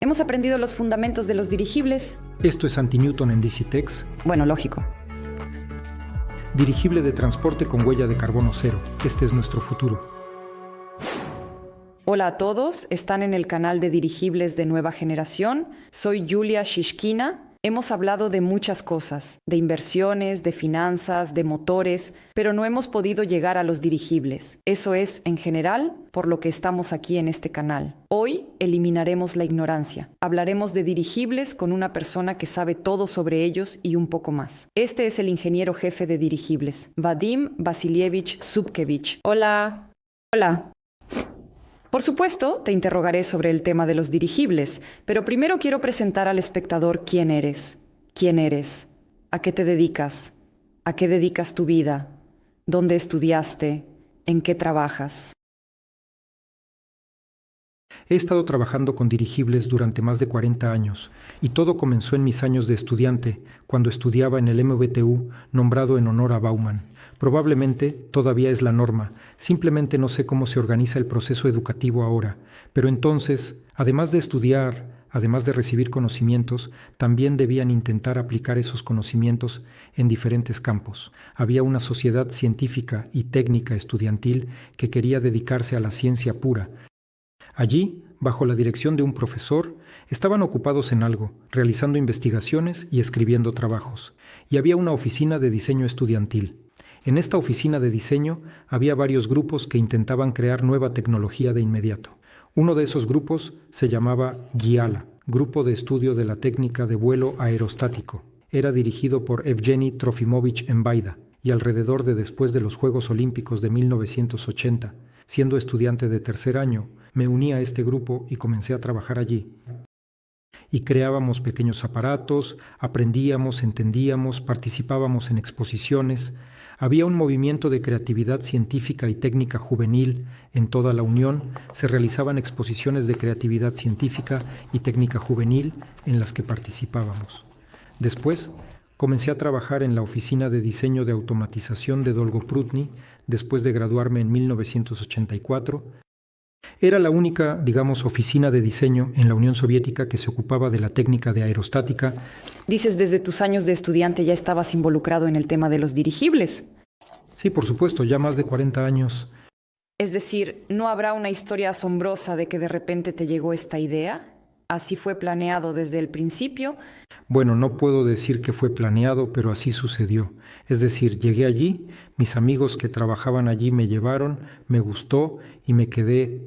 Hemos aprendido los fundamentos de los dirigibles. Esto es Anti-Newton en DCTex, Bueno, lógico. dirigible de transporte con huella de carbono cero. Este es nuestro futuro. Hola a todos, están en el canal de dirigibles de nueva generación. Soy Julia Shishkina. Hemos hablado de muchas cosas, de inversiones, de finanzas, de motores, pero no hemos podido llegar a los dirigibles. Eso es, en general, por lo que estamos aquí en este canal. Hoy eliminaremos la ignorancia. Hablaremos de dirigibles con una persona que sabe todo sobre ellos y un poco más. Este es el ingeniero jefe de dirigibles, Vadim Vasilievich Zubkevich. Hola. Hola. Por supuesto, te interrogaré sobre el tema de los dirigibles, pero primero quiero presentar al espectador quién eres, a qué te dedicas, a qué dedicas tu vida, dónde estudiaste, en qué trabajas. He estado trabajando con dirigibles durante más de 40 años y todo comenzó en mis años de estudiante, cuando estudiaba en el MBTU, nombrado en honor a Bauman. Probablemente todavía es la norma, simplemente no sé cómo se organiza el proceso educativo ahora, pero entonces, además de estudiar, además de recibir conocimientos, también debían intentar aplicar esos conocimientos en diferentes campos. Había una sociedad científica y técnica estudiantil que quería dedicarse a la ciencia pura. Allí, bajo la dirección de un profesor, estaban ocupados en algo, realizando investigaciones y escribiendo trabajos, y había una oficina de diseño estudiantil. En esta oficina de diseño había varios grupos que intentaban crear nueva tecnología de inmediato. Uno de esos grupos se llamaba GIALA, Grupo de Estudio de la Técnica de Vuelo Aerostático. Era dirigido por Evgeny Trofimovich Embaida, y alrededor de después de los Juegos Olímpicos de 1980, siendo estudiante de tercer año, me uní a este grupo y comencé a trabajar allí. Y creábamos pequeños aparatos, aprendíamos, entendíamos, participábamos en exposiciones. Había un movimiento de creatividad científica y técnica juvenil en toda la Unión. Se realizaban exposiciones de creatividad científica y técnica juvenil en las que participábamos. Después, comencé a trabajar en la oficina de diseño de automatización de Dolgoprudny después de graduarme en 1984. Era la única, oficina de diseño en la Unión Soviética que se ocupaba de la técnica de aerostática. Dices, desde tus años de estudiante ya estabas involucrado en el tema de los dirigibles. Sí, por supuesto, ya más de 40 años. Es decir, ¿no habrá una historia asombrosa de que de repente te llegó esta idea? ¿Así fue planeado desde el principio? Bueno, no puedo decir que fue planeado, pero así sucedió. Es decir, llegué allí, mis amigos que trabajaban allí me llevaron, me gustó y me quedé.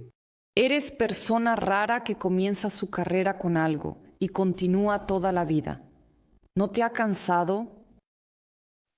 Eres persona rara que comienza su carrera con algo y continúa toda la vida. ¿No te ha cansado?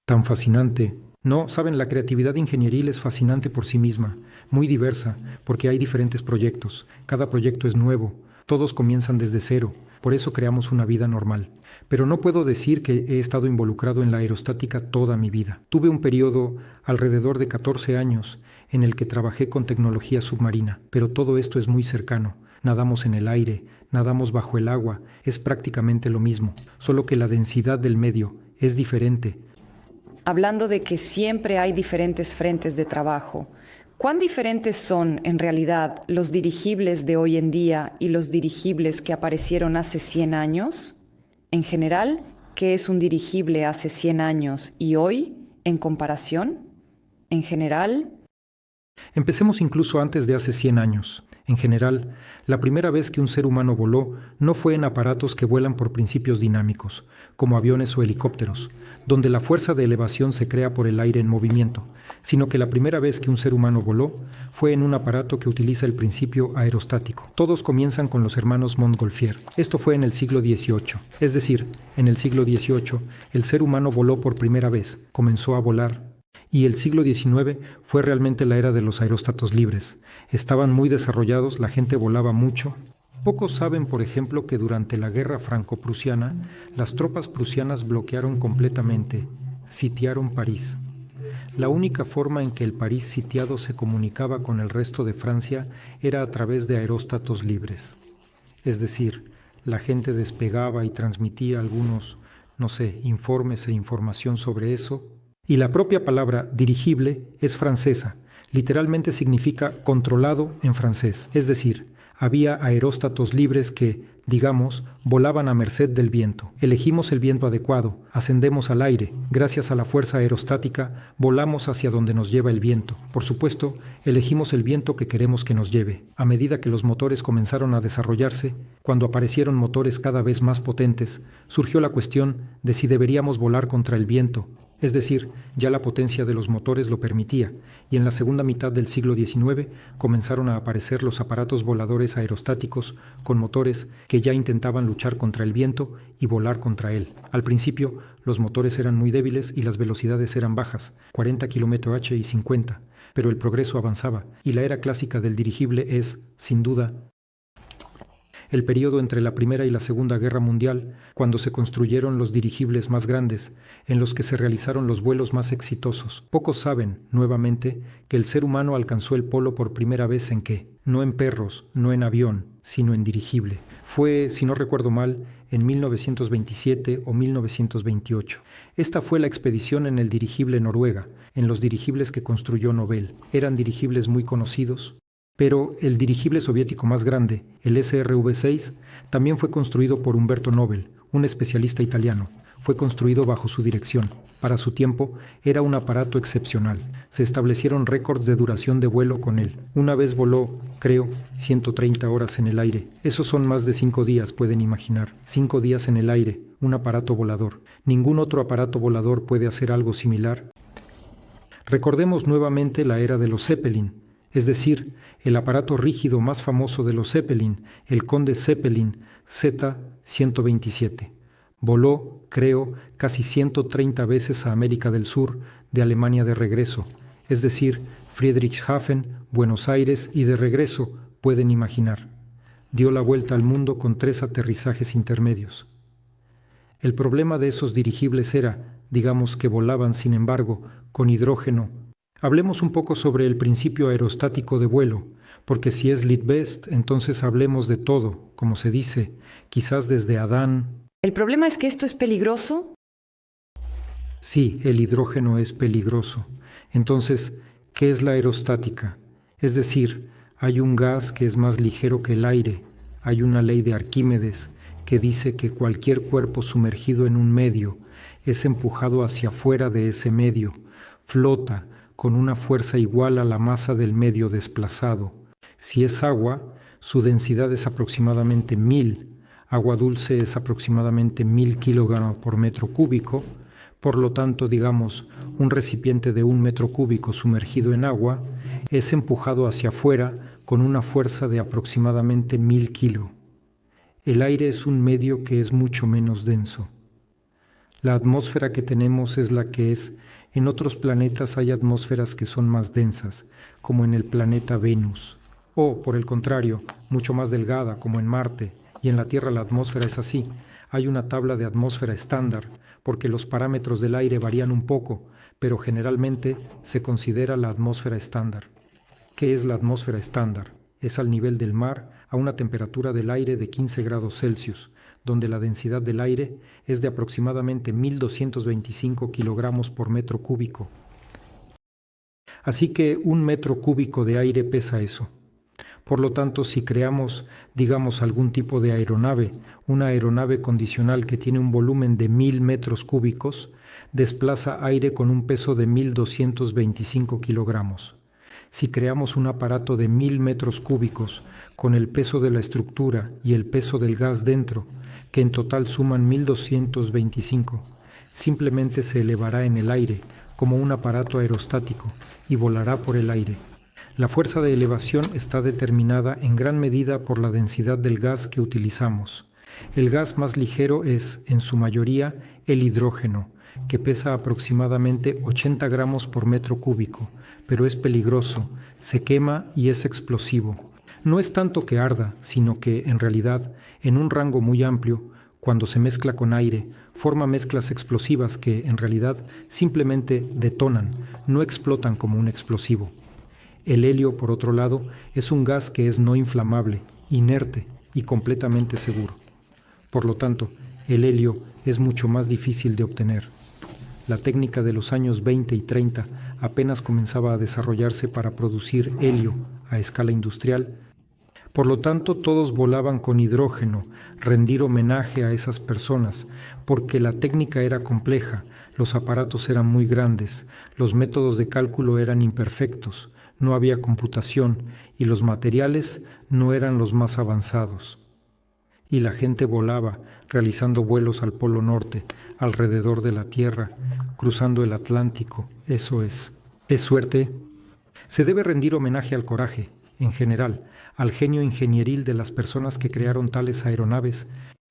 Tan fascinante. No, saben, la creatividad ingenieril es fascinante por sí misma, muy diversa, porque hay diferentes proyectos. Cada proyecto es nuevo, todos comienzan desde cero, por eso creamos una vida normal. Pero no puedo decir que he estado involucrado en la aerostática toda mi vida. Tuve un periodo alrededor de 14 años en el que trabajé con tecnología submarina, pero todo esto es muy cercano. Nadamos en el aire, nadamos bajo el agua, es prácticamente lo mismo, solo que la densidad del medio es diferente. Hablando de que siempre hay diferentes frentes de trabajo, ¿cuán diferentes son, en realidad, los dirigibles de hoy en día y los dirigibles que aparecieron hace 100 años? En general, ¿qué es un dirigible hace 100 años y hoy, en comparación? En general. Empecemos incluso antes de hace 100 años. En general, la primera vez que un ser humano voló no fue en aparatos que vuelan por principios dinámicos, como aviones o helicópteros, donde la fuerza de elevación se crea por el aire en movimiento, sino que la primera vez que un ser humano voló fue en un aparato que utiliza el principio aerostático. Todos comienzan con los hermanos Montgolfier. Esto fue en el siglo XVIII. Es decir, en el siglo XVIII, el ser humano voló por primera vez, comenzó a volar. Y el siglo XIX fue realmente la era de los aeróstatos libres. Estaban muy desarrollados, la gente volaba mucho. Pocos saben, por ejemplo, que durante la guerra franco-prusiana, las tropas prusianas bloquearon completamente, sitiaron París. La única forma en que el París sitiado se comunicaba con el resto de Francia era a través de aeróstatos libres. Es decir, la gente despegaba y transmitía algunos, informes e información sobre eso. Y la propia palabra dirigible es francesa, literalmente significa controlado en francés, es decir, Había aeróstatos libres que, digamos, volaban a merced del viento. Elegimos el viento adecuado, ascendemos al aire. Gracias a la fuerza aerostática, volamos hacia donde nos lleva el viento. Por supuesto, elegimos el viento que queremos que nos lleve. A medida que los motores comenzaron a desarrollarse, cuando aparecieron motores cada vez más potentes, surgió la cuestión de si deberíamos volar contra el viento. Es decir, ya la potencia de los motores lo permitía, y en la segunda mitad del siglo XIX comenzaron a aparecer los aparatos voladores aerostáticos con motores que ya intentaban luchar contra el viento y volar contra él. Al principio, los motores eran muy débiles y las velocidades eran bajas, 40 km/h y 50, pero el progreso avanzaba, y la era clásica del dirigible es, sin duda, el periodo entre la Primera y la Segunda Guerra Mundial, cuando se construyeron los dirigibles más grandes, en los que se realizaron los vuelos más exitosos. Pocos saben, nuevamente, que el ser humano alcanzó el polo por primera vez en qué, no en perros, no en avión, sino en dirigible. Fue, si no recuerdo mal, en 1927 o 1928. Esta fue la expedición en el dirigible Noruega, en los dirigibles que construyó Nobel. Eran dirigibles muy conocidos, pero el dirigible soviético más grande, el SRV-6, también fue construido por Umberto Nobel, un especialista italiano. Fue construido bajo su dirección. Para su tiempo, era un aparato excepcional. Se establecieron récords de duración de vuelo con él. Una vez voló, creo, 130 horas en el aire. Esos son más de 5 días, pueden imaginar. 5 días en el aire, un aparato volador. Ningún otro aparato volador puede hacer algo similar. Recordemos nuevamente la era de los Zeppelin, es decir, el aparato rígido más famoso de los Zeppelin, el Conde Zeppelin Z-127. Voló, creo, casi 130 veces a América del Sur, de Alemania de regreso, es decir, Friedrichshafen, Buenos Aires y de regreso, pueden imaginar. Dio la vuelta al mundo con 3 aterrizajes intermedios. El problema de esos dirigibles era, digamos que volaban, sin embargo, con hidrógeno. Hablemos un poco sobre el principio aerostático de vuelo, porque si es Litt-Best, entonces hablemos de todo, como se dice, quizás desde Adán. ¿El problema es que esto es peligroso? Sí, el hidrógeno es peligroso. Entonces, ¿qué es la aerostática? Es decir, hay un gas que es más ligero que el aire. Hay una ley de Arquímedes que dice que cualquier cuerpo sumergido en un medio es empujado hacia afuera de ese medio, flota con una fuerza igual a la masa del medio desplazado. Si es agua, su densidad es aproximadamente 1000, agua dulce es aproximadamente 1000 kilogramos por metro cúbico, por lo tanto, digamos, un recipiente de 1 metro cúbico sumergido en agua es empujado hacia afuera con una fuerza de aproximadamente 1000 kilos. El aire es un medio que es mucho menos denso. La atmósfera que tenemos es la que es. En otros planetas hay atmósferas que son más densas, como en el planeta Venus, o, por el contrario, mucho más delgada, como en Marte, y en la Tierra la atmósfera es así. Hay una tabla de atmósfera estándar, porque los parámetros del aire varían un poco, pero generalmente se considera la atmósfera estándar. ¿Qué es la atmósfera estándar? Es al nivel del mar, a una temperatura del aire de 15 grados Celsius, donde la densidad del aire es de aproximadamente 1225 kilogramos por metro cúbico. Así que 1 metro cúbico de aire pesa eso. Por lo tanto, si creamos, digamos, algún tipo de aeronave, una aeronave condicional que tiene un volumen de 1000 metros cúbicos, desplaza aire con un peso de 1225 kilogramos. Si creamos un aparato de 1000 metros cúbicos con el peso de la estructura y el peso del gas dentro, que en total suman 1225, simplemente se elevará en el aire como un aparato aerostático y volará por el aire. La fuerza de elevación está determinada en gran medida por la densidad del gas que utilizamos. El gas más ligero es, en su mayoría, el hidrógeno, que pesa aproximadamente 80 gramos por metro cúbico, pero es peligroso, se quema y es explosivo. No es tanto que arda, sino que, en realidad, en un rango muy amplio, cuando se mezcla con aire, forma mezclas explosivas que, en realidad, simplemente detonan, no explotan como un explosivo. El helio, por otro lado, es un gas que es no inflamable, inerte y completamente seguro. Por lo tanto, el helio es mucho más difícil de obtener. La técnica de los años 20 y 30 apenas comenzaba a desarrollarse para producir helio a escala industrial, Por lo tanto, todos volaban con hidrógeno, rendir homenaje a esas personas, porque la técnica era compleja, los aparatos eran muy grandes, los métodos de cálculo eran imperfectos, no había computación y los materiales no eran los más avanzados. Y la gente volaba, realizando vuelos al Polo Norte, alrededor de la Tierra, cruzando el Atlántico. Eso es. ¿Es suerte? Se debe rendir homenaje al coraje, en general, al genio ingenieril de las personas que crearon tales aeronaves.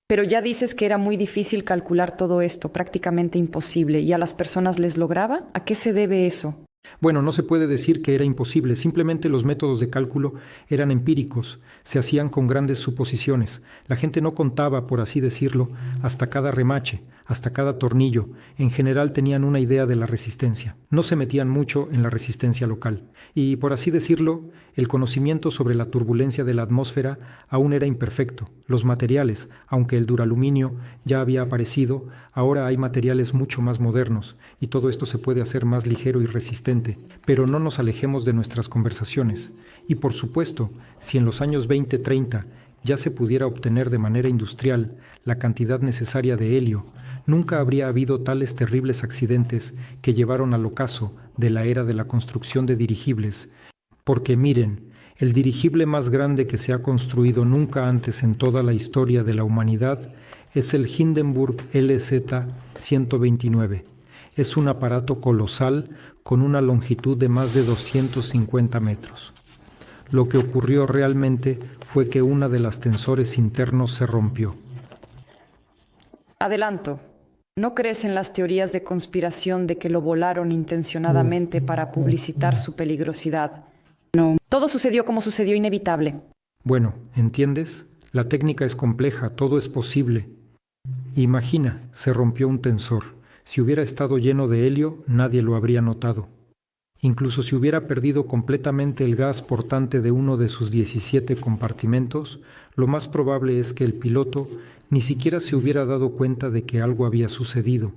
Pero ya dices que era muy difícil calcular todo esto, prácticamente imposible, ¿y a las personas les lograba? ¿A qué se debe eso? Bueno, no se puede decir que era imposible, simplemente los métodos de cálculo eran empíricos, se hacían con grandes suposiciones. La gente no contaba, por así decirlo, hasta cada remache, hasta cada tornillo. En general tenían una idea de la resistencia. No se metían mucho en la resistencia local. Y, por así decirlo, el conocimiento sobre la turbulencia de la atmósfera aún era imperfecto. Los materiales, aunque el duraluminio ya había aparecido, ahora hay materiales mucho más modernos, y todo esto se puede hacer más ligero y resistente. Pero no nos alejemos de nuestras conversaciones. Y por supuesto, si en los años 20-30 ya se pudiera obtener de manera industrial la cantidad necesaria de helio, nunca habría habido tales terribles accidentes que llevaron al ocaso de la era de la construcción de dirigibles. Porque miren, el dirigible más grande que se ha construido nunca antes en toda la historia de la humanidad es el Hindenburg LZ-129. Es un aparato colosal con una longitud de más de 250 metros. Lo que ocurrió realmente fue que una de las tensores internos se rompió. Adelanto. ¿No crees en las teorías de conspiración de que lo volaron intencionadamente para publicitar su peligrosidad? No. Todo sucedió como sucedió, inevitable. Bueno, ¿entiendes? La técnica es compleja, todo es posible. Imagina, se rompió un tensor. Si hubiera estado lleno de helio, nadie lo habría notado. Incluso si hubiera perdido completamente el gas portante de uno de sus 17 compartimentos, lo más probable es que el piloto ni siquiera se hubiera dado cuenta de que algo había sucedido.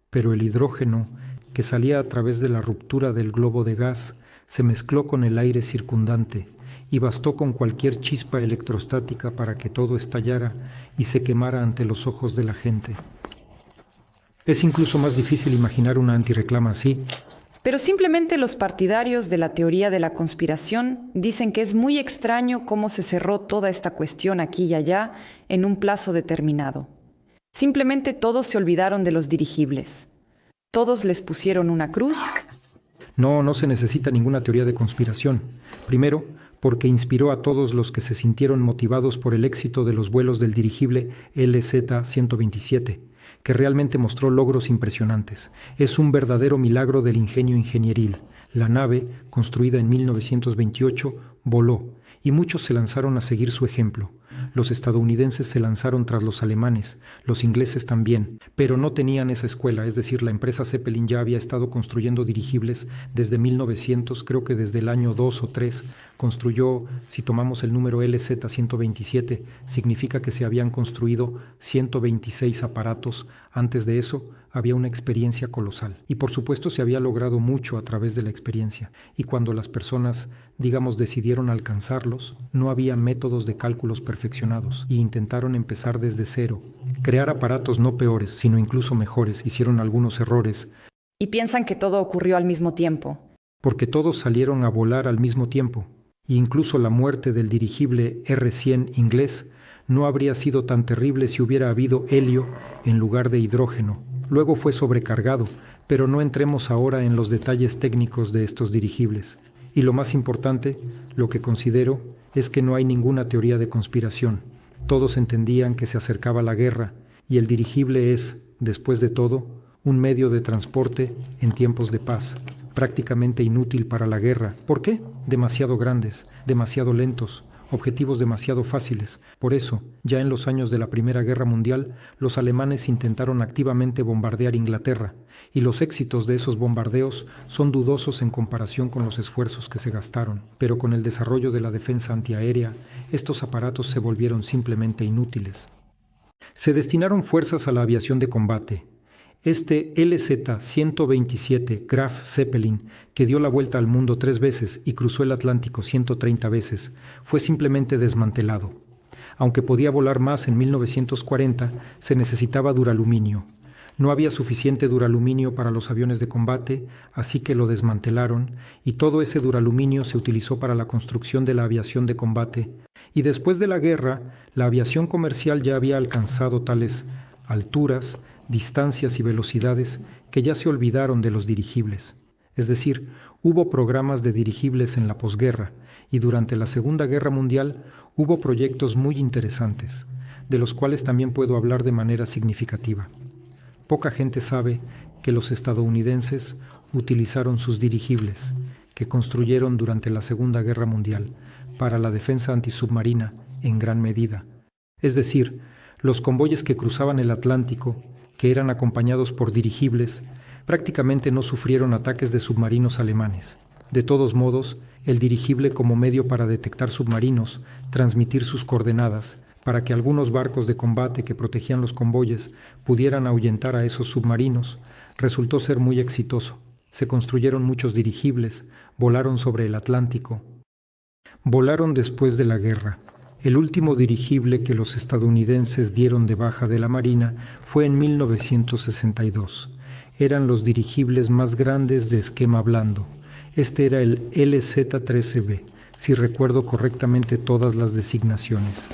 Pero el hidrógeno, que salía a través de la ruptura del globo de gas, se mezcló con el aire circundante y bastó con cualquier chispa electrostática para que todo estallara y se quemara ante los ojos de la gente. Es incluso más difícil imaginar una antirreclama así. Pero simplemente los partidarios de la teoría de la conspiración dicen que es muy extraño cómo se cerró toda esta cuestión aquí y allá en un plazo determinado. Simplemente todos se olvidaron de los dirigibles. Todos les pusieron una cruz. No se necesita ninguna teoría de conspiración. Primero, porque inspiró a todos los que se sintieron motivados por el éxito de los vuelos del dirigible LZ-127, que realmente mostró logros impresionantes. Es un verdadero milagro del ingenio ingenieril. La nave, construida en 1928, voló, y muchos se lanzaron a seguir su ejemplo. Los estadounidenses se lanzaron tras los alemanes, los ingleses también, pero no tenían esa escuela, es decir, la empresa Zeppelin ya había estado construyendo dirigibles desde 1900, creo que desde el año 2 o 3, construyó, si tomamos el número LZ-127, significa que se habían construido 126 aparatos. Antes de eso, había una experiencia colosal. Y por supuesto se había logrado mucho a través de la experiencia. Y cuando las personas, digamos, decidieron alcanzarlos, no había métodos de cálculos perfeccionados y intentaron empezar desde cero. Crear aparatos no peores, sino incluso mejores. Hicieron algunos errores. Y piensan que todo ocurrió al mismo tiempo. Porque todos salieron a volar al mismo tiempo. E incluso la muerte del dirigible R-100 inglés no habría sido tan terrible si hubiera habido helio en lugar de hidrógeno. Luego fue sobrecargado, pero no entremos ahora en los detalles técnicos de estos dirigibles. Y lo más importante, lo que considero, es que no hay ninguna teoría de conspiración. Todos entendían que se acercaba la guerra, y el dirigible es, después de todo, un medio de transporte en tiempos de paz, prácticamente inútil para la guerra. ¿Por qué? Demasiado grandes, demasiado lentos, objetivos demasiado fáciles. Por eso, ya en los años de la Primera Guerra Mundial, los alemanes intentaron activamente bombardear Inglaterra, y los éxitos de esos bombardeos son dudosos en comparación con los esfuerzos que se gastaron. Pero con el desarrollo de la defensa antiaérea, estos aparatos se volvieron simplemente inútiles. Se destinaron fuerzas a la aviación de combate. Este LZ-127 Graf Zeppelin, que dio la vuelta al mundo 3 veces y cruzó el Atlántico 130 veces, fue simplemente desmantelado. Aunque podía volar más en 1940, se necesitaba duraluminio. No había suficiente duraluminio para los aviones de combate, así que lo desmantelaron, y todo ese duraluminio se utilizó para la construcción de la aviación de combate. Y después de la guerra, la aviación comercial ya había alcanzado tales alturas, distancias y velocidades que ya se olvidaron de los dirigibles. Es decir, hubo programas de dirigibles en la posguerra, y durante la Segunda Guerra Mundial hubo proyectos muy interesantes, de los cuales también puedo hablar de manera significativa. Poca gente sabe que los estadounidenses utilizaron sus dirigibles, que construyeron durante la Segunda Guerra Mundial, para la defensa antisubmarina en gran medida. Es decir, los convoyes que cruzaban el Atlántico, que eran acompañados por dirigibles, prácticamente no sufrieron ataques de submarinos alemanes. De todos modos, el dirigible como medio para detectar submarinos, transmitir sus coordenadas, para que algunos barcos de combate que protegían los convoyes pudieran ahuyentar a esos submarinos, resultó ser muy exitoso. Se construyeron muchos dirigibles, volaron sobre el Atlántico. Volaron después de la guerra. El último dirigible que los estadounidenses dieron de baja de la Marina fue en 1962. Eran los dirigibles más grandes de esquema blando. Este era el LZ-13B, si recuerdo correctamente todas las designaciones.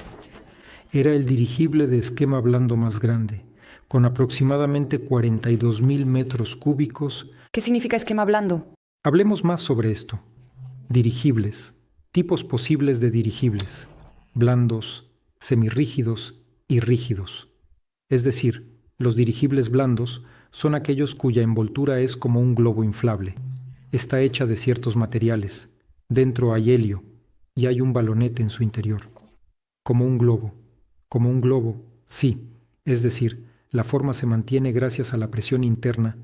Era el dirigible de esquema blando más grande, con aproximadamente 42,000 metros cúbicos. ¿Qué significa esquema blando? Hablemos más sobre esto. Dirigibles, tipos posibles de dirigibles, blandos, semirrígidos y rígidos. Es decir, los dirigibles blandos son aquellos cuya envoltura es como un globo inflable. Está hecha de ciertos materiales. Dentro hay helio y hay un balonete en su interior. Como un globo, sí. Es decir, la forma se mantiene gracias a la presión interna.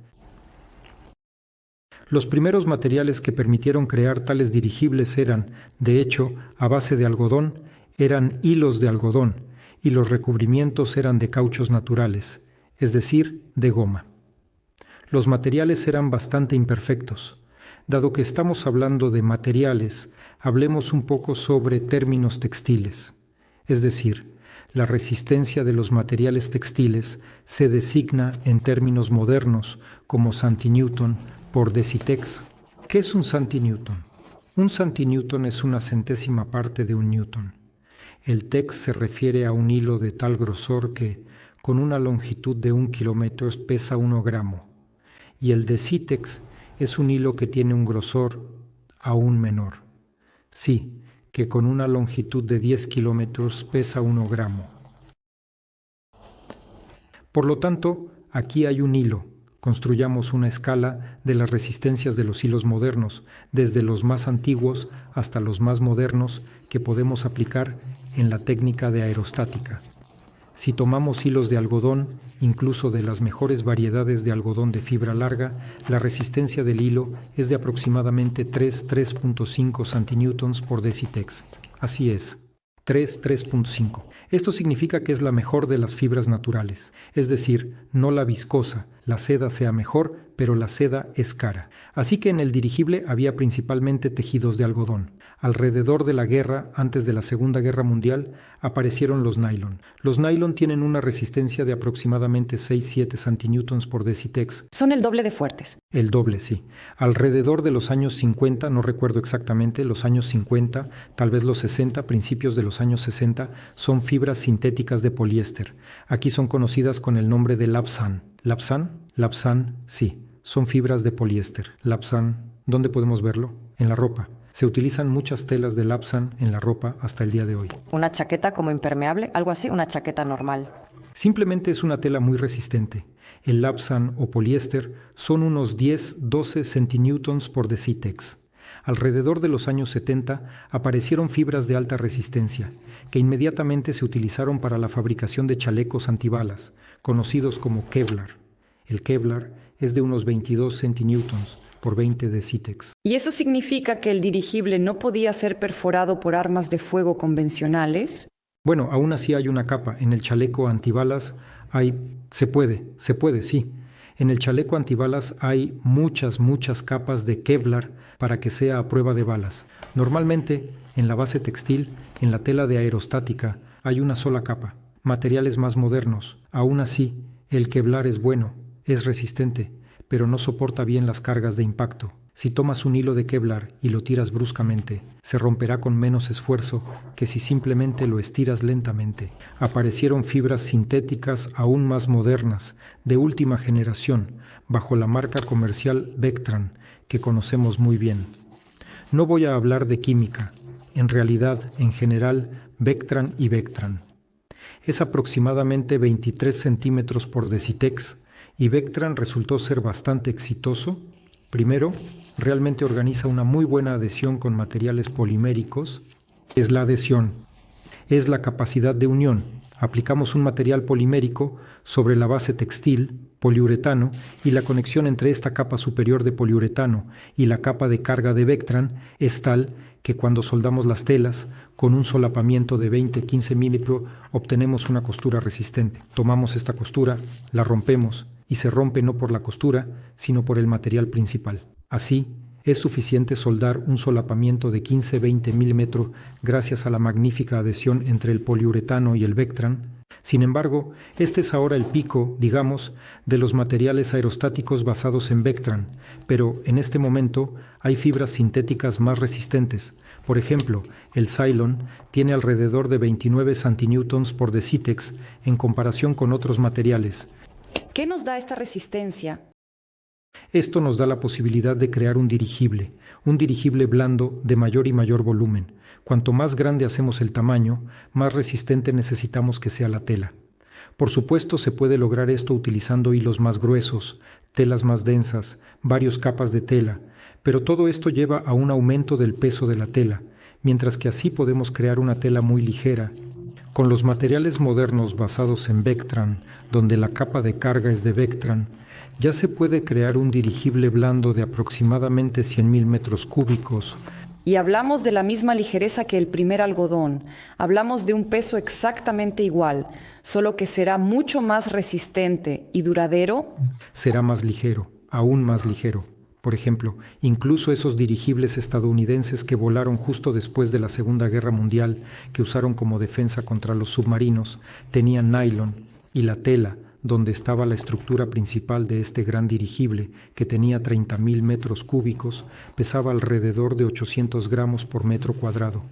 Los primeros materiales que permitieron crear tales dirigibles eran, de hecho, a base de algodón, eran hilos de algodón, y los recubrimientos eran de cauchos naturales, es decir, de goma. Los materiales eran bastante imperfectos. Dado que estamos hablando de materiales, hablemos un poco sobre términos textiles. Es decir, la resistencia de los materiales textiles se designa en términos modernos como centinewton por decitex. ¿Qué es un centinewton? Un centinewton es una centésima parte de un newton. El tex se refiere a un hilo de tal grosor que, con una longitud de 1 kilómetro, pesa 1 gramo. Y el decitex es un hilo que tiene un grosor aún menor. Sí, que con una longitud de 10 kilómetros pesa 1 gramo. Por lo tanto, aquí hay un hilo. Construyamos una escala de las resistencias de los hilos modernos, desde los más antiguos hasta los más modernos, que podemos aplicar en la técnica de aerostática. Si tomamos hilos de algodón, incluso de las mejores variedades de algodón de fibra larga, la resistencia del hilo es de aproximadamente 3,5 centinewtons por decitex. Así es, 3,5. Esto significa que es la mejor de las fibras naturales, es decir, no la viscosa. La seda sea mejor, pero la seda es cara. Así que en el dirigible había principalmente tejidos de algodón. Alrededor de la guerra, antes de la Segunda Guerra Mundial, aparecieron los nylon. Los nylon tienen una resistencia de aproximadamente 6-7 centinewtons por decitex. Son el doble de fuertes. El doble, sí. Alrededor de los años 50, no recuerdo exactamente, los años 50, tal vez los 60, principios de los años 60, son fibras sintéticas de poliéster. Aquí son conocidas con el nombre de Lapsan. ¿Lapsan? Lapsan, sí. Son fibras de poliéster. Lapsan, ¿dónde podemos verlo? En la ropa. Se utilizan muchas telas de Lapsan en la ropa hasta el día de hoy. ¿Una chaqueta como impermeable? ¿Algo así? ¿Una chaqueta normal? Simplemente es una tela muy resistente. El Lapsan o poliéster son unos 10-12 centinewtons por decitex. Alrededor de los años 70 aparecieron fibras de alta resistencia, que inmediatamente se utilizaron para la fabricación de chalecos antibalas, conocidos como Kevlar. El Kevlar es de unos 22 centinewtons por 20 decitex. ¿Y eso significa que el dirigible no podía ser perforado por armas de fuego convencionales? Bueno, aún así hay una capa. En el chaleco antibalas se puede, sí. En el chaleco antibalas hay muchas capas de Kevlar para que sea a prueba de balas. Normalmente, en la base textil, en la tela de aerostática, hay una sola capa. Materiales más modernos. Aún así, el Kevlar es bueno, es resistente, pero no soporta bien las cargas de impacto. Si tomas un hilo de Kevlar y lo tiras bruscamente, se romperá con menos esfuerzo que si simplemente lo estiras lentamente. Aparecieron fibras sintéticas aún más modernas, de última generación, bajo la marca comercial Vectran, que conocemos muy bien. No voy a hablar de química. En realidad, en general, Vectran y Vectran. Es aproximadamente 23 centímetros por Decitex y Vectran resultó ser bastante exitoso. Primero, realmente organiza una muy buena adhesión con materiales poliméricos. Es la adhesión, es la capacidad de unión. Aplicamos un material polimérico sobre la base textil, poliuretano, y la conexión entre esta capa superior de poliuretano y la capa de carga de Vectran es tal que cuando soldamos las telas, con un solapamiento de 20-15 milímetros, obtenemos una costura resistente. Tomamos esta costura, la rompemos, y se rompe no por la costura, sino por el material principal. Así, es suficiente soldar un solapamiento de 15-20 milímetros gracias a la magnífica adhesión entre el poliuretano y el Vectran. Sin embargo, este es ahora el pico, digamos, de los materiales aerostáticos basados en Vectran, pero en este momento hay fibras sintéticas más resistentes. Por ejemplo, el Cylon tiene alrededor de 29 centinewtons por Decitex en comparación con otros materiales. ¿Qué nos da esta resistencia? Esto nos da la posibilidad de crear un dirigible blando de mayor y mayor volumen. Cuanto más grande hacemos el tamaño, más resistente necesitamos que sea la tela. Por supuesto, se puede lograr esto utilizando hilos más gruesos, telas más densas, varias capas de tela, pero todo esto lleva a un aumento del peso de la tela, mientras que así podemos crear una tela muy ligera. Con los materiales modernos basados en Vectran, donde la capa de carga es de Vectran, ya se puede crear un dirigible blando de aproximadamente 100.000 metros cúbicos. Y hablamos de la misma ligereza que el primer algodón. Hablamos de un peso exactamente igual, solo que será mucho más resistente y duradero. Será más ligero, aún más ligero. Por ejemplo, incluso esos dirigibles estadounidenses que volaron justo después de la Segunda Guerra Mundial, que usaron como defensa contra los submarinos, tenían nylon, y la tela, donde estaba la estructura principal de este gran dirigible, que tenía 30.000 metros cúbicos, pesaba alrededor de 800 gramos por metro cuadrado.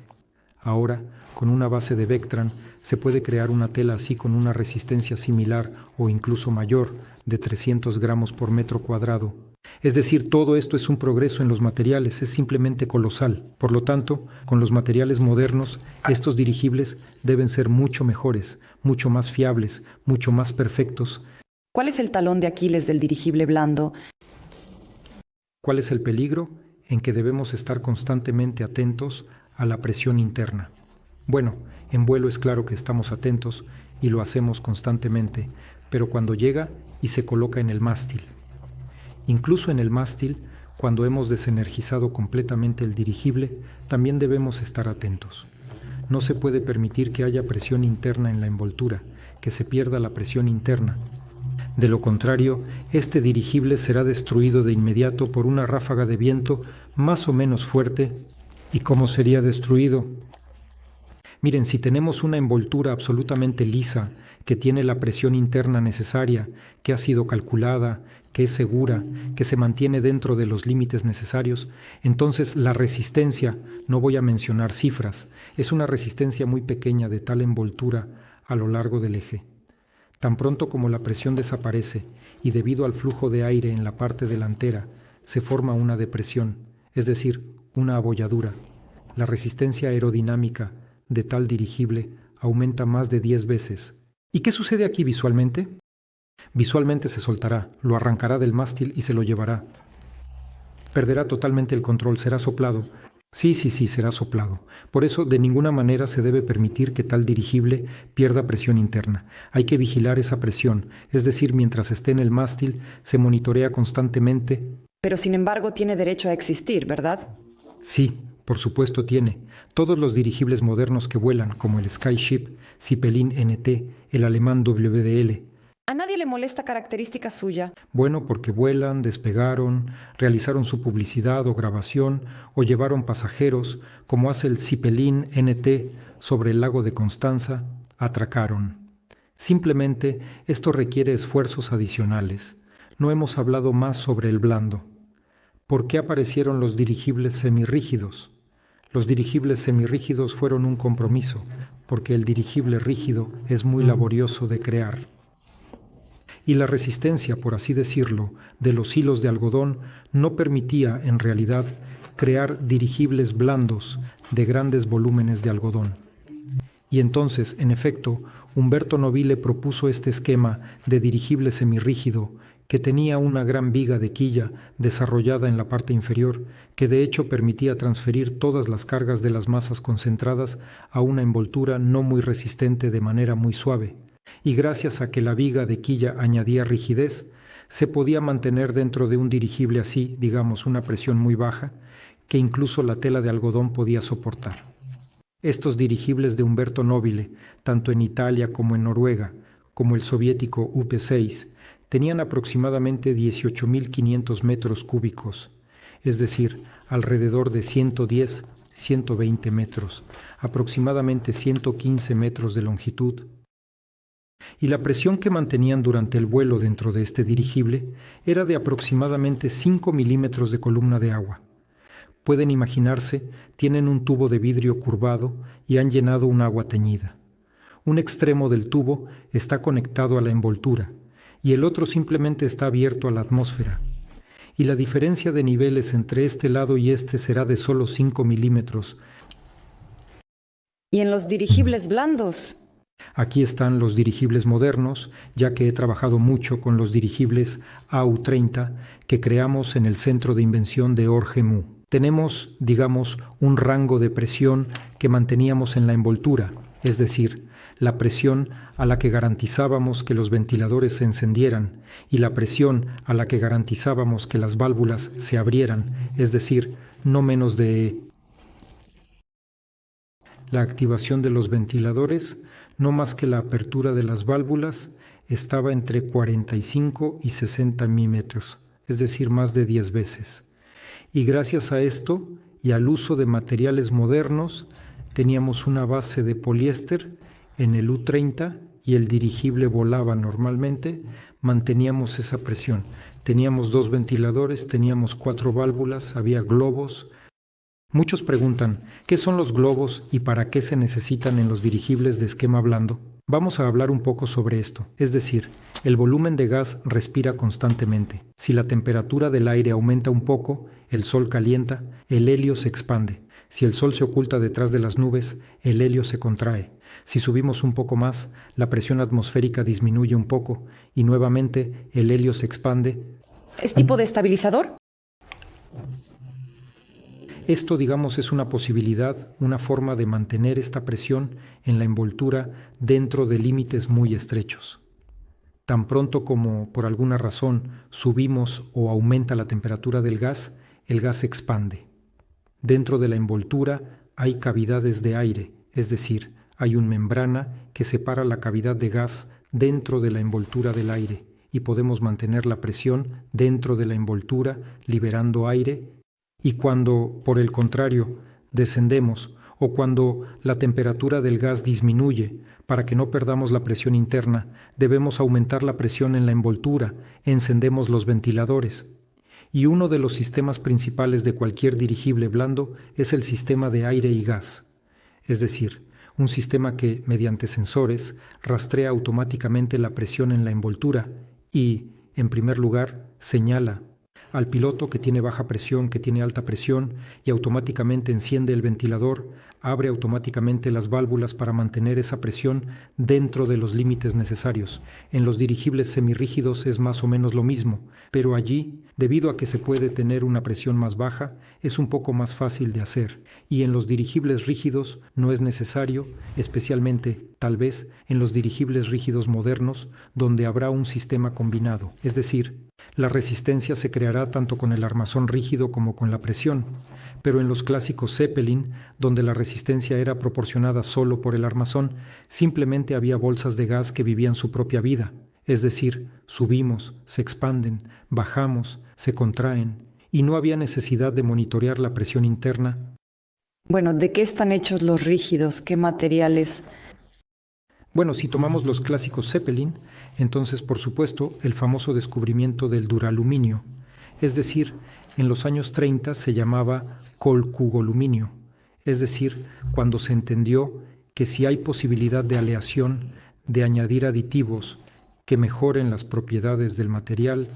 Ahora, con una base de Vectran, se puede crear una tela así con una resistencia similar o incluso mayor, de 300 gramos por metro cuadrado. Es decir, todo esto es un progreso en los materiales, es simplemente colosal. Por lo tanto, con los materiales modernos, estos dirigibles deben ser mucho mejores, mucho más fiables, mucho más perfectos. ¿Cuál es el talón de Aquiles del dirigible blando? ¿Cuál es el peligro? En que debemos estar constantemente atentos a la presión interna. Bueno, en vuelo es claro que estamos atentos y lo hacemos constantemente, pero cuando llega y se coloca en el mástil. Incluso en el mástil, cuando hemos desenergizado completamente el dirigible, también debemos estar atentos. No se puede permitir que haya presión interna en la envoltura, que se pierda la presión interna. De lo contrario, este dirigible será destruido de inmediato por una ráfaga de viento más o menos fuerte. ¿Y cómo sería destruido? Miren, si tenemos una envoltura absolutamente lisa, que tiene la presión interna necesaria, que ha sido calculada, que es segura, que se mantiene dentro de los límites necesarios, entonces la resistencia, no voy a mencionar cifras, es una resistencia muy pequeña de tal envoltura a lo largo del eje. Tan pronto como la presión desaparece y debido al flujo de aire en la parte delantera se forma una depresión, es decir, una abolladura, la resistencia aerodinámica de tal dirigible aumenta más de 10 veces. ¿Y qué sucede aquí visualmente? Visualmente se soltará, lo arrancará del mástil y se lo llevará. Perderá totalmente el control, será soplado. Sí, será soplado. Por eso, de ninguna manera se debe permitir que tal dirigible pierda presión interna. Hay que vigilar esa presión, es decir, mientras esté en el mástil, se monitorea constantemente. Pero sin embargo tiene derecho a existir, ¿verdad? Sí, por supuesto tiene. Todos los dirigibles modernos que vuelan, como el Skyship, Zeppelin NT, el alemán WDL, A nadie le molesta característica suya. Bueno, porque vuelan, despegaron, realizaron su publicidad o grabación o llevaron pasajeros, como hace el Zeppelin NT sobre el lago de Constanza, atracaron. Simplemente esto requiere esfuerzos adicionales. No hemos hablado más sobre el blando. ¿Por qué aparecieron los dirigibles semirrígidos? Los dirigibles semirrígidos fueron un compromiso, porque el dirigible rígido es muy laborioso de crear. Y la resistencia, por así decirlo, de los hilos de algodón no permitía, en realidad, crear dirigibles blandos de grandes volúmenes de algodón. Y entonces, en efecto, Umberto Nobile propuso este esquema de dirigible semirrígido que tenía una gran viga de quilla desarrollada en la parte inferior, que de hecho permitía transferir todas las cargas de las masas concentradas a una envoltura no muy resistente de manera muy suave. Y gracias a que la viga de quilla añadía rigidez, se podía mantener dentro de un dirigible así, digamos, una presión muy baja, que incluso la tela de algodón podía soportar. Estos dirigibles de Umberto Nobile, tanto en Italia como en Noruega, como el soviético UP-6, tenían aproximadamente 18.500 metros cúbicos, es decir, alrededor de 110-120 metros, aproximadamente 115 metros de longitud. Y la presión que mantenían durante el vuelo dentro de este dirigible era de aproximadamente 5 milímetros de columna de agua. Pueden imaginarse, tienen un tubo de vidrio curvado y han llenado un agua teñida. Un extremo del tubo está conectado a la envoltura y el otro simplemente está abierto a la atmósfera. Y la diferencia de niveles entre este lado y este será de solo 5 milímetros. ¿Y en los dirigibles blandos? Aquí están los dirigibles modernos, ya que he trabajado mucho con los dirigibles AU-30 que creamos en el Centro de Invención de Orge-Mu. Tenemos, digamos, un rango de presión que manteníamos en la envoltura, es decir, la presión a la que garantizábamos que los ventiladores se encendieran y la presión a la que garantizábamos que las válvulas se abrieran, es decir, no menos de la activación de los ventiladores, no más que la apertura de las válvulas, estaba entre 45 y 60 milímetros, es decir, más de 10 veces. Y gracias a esto y al uso de materiales modernos, teníamos una base de poliéster en el U-30 y el dirigible volaba normalmente, manteníamos esa presión. Teníamos 2 ventiladores, teníamos 4 válvulas, había globos. Muchos preguntan, ¿qué son los globos y para qué se necesitan en los dirigibles de esquema blando? Vamos a hablar un poco sobre esto, es decir, el volumen de gas respira constantemente. Si la temperatura del aire aumenta un poco, el sol calienta, el helio se expande. Si el sol se oculta detrás de las nubes, el helio se contrae. Si subimos un poco más, la presión atmosférica disminuye un poco y nuevamente el helio se expande. ¿Es tipo de estabilizador? Esto, digamos, es una posibilidad, una forma de mantener esta presión en la envoltura dentro de límites muy estrechos. Tan pronto como, por alguna razón, subimos o aumenta la temperatura del gas, el gas se expande. Dentro de la envoltura hay cavidades de aire, es decir, hay una membrana que separa la cavidad de gas dentro de la envoltura del aire y podemos mantener la presión dentro de la envoltura liberando aire. Y cuando, por el contrario, descendemos o cuando la temperatura del gas disminuye, para que no perdamos la presión interna, debemos aumentar la presión en la envoltura, encendemos los ventiladores. Y uno de los sistemas principales de cualquier dirigible blando es el sistema de aire y gas, es decir, un sistema que, mediante sensores, rastrea automáticamente la presión en la envoltura y, en primer lugar, señala al piloto que tiene baja presión, que tiene alta presión, y automáticamente enciende el ventilador, abre automáticamente las válvulas para mantener esa presión dentro de los límites necesarios. En los dirigibles semirrígidos es más o menos lo mismo, pero allí, debido a que se puede tener una presión más baja, es un poco más fácil de hacer. Y en los dirigibles rígidos no es necesario, especialmente, tal vez, en los dirigibles rígidos modernos, donde habrá un sistema combinado, es decir, la resistencia se creará tanto con el armazón rígido como con la presión, pero en los clásicos Zeppelin, donde la resistencia era proporcionada solo por el armazón, simplemente había bolsas de gas que vivían su propia vida, Es decir, subimos, se expanden, bajamos, se contraen, y no había necesidad de monitorear la presión interna. Bueno, ¿de qué están hechos los rígidos? ¿Qué materiales? Bueno, si tomamos los clásicos Zeppelin, entonces por supuesto el famoso descubrimiento del duraluminio, es decir, en los años 30 se llamaba colcugoluminio, es decir, cuando se entendió que si hay posibilidad de aleación, de añadir aditivos que mejoren las propiedades del material,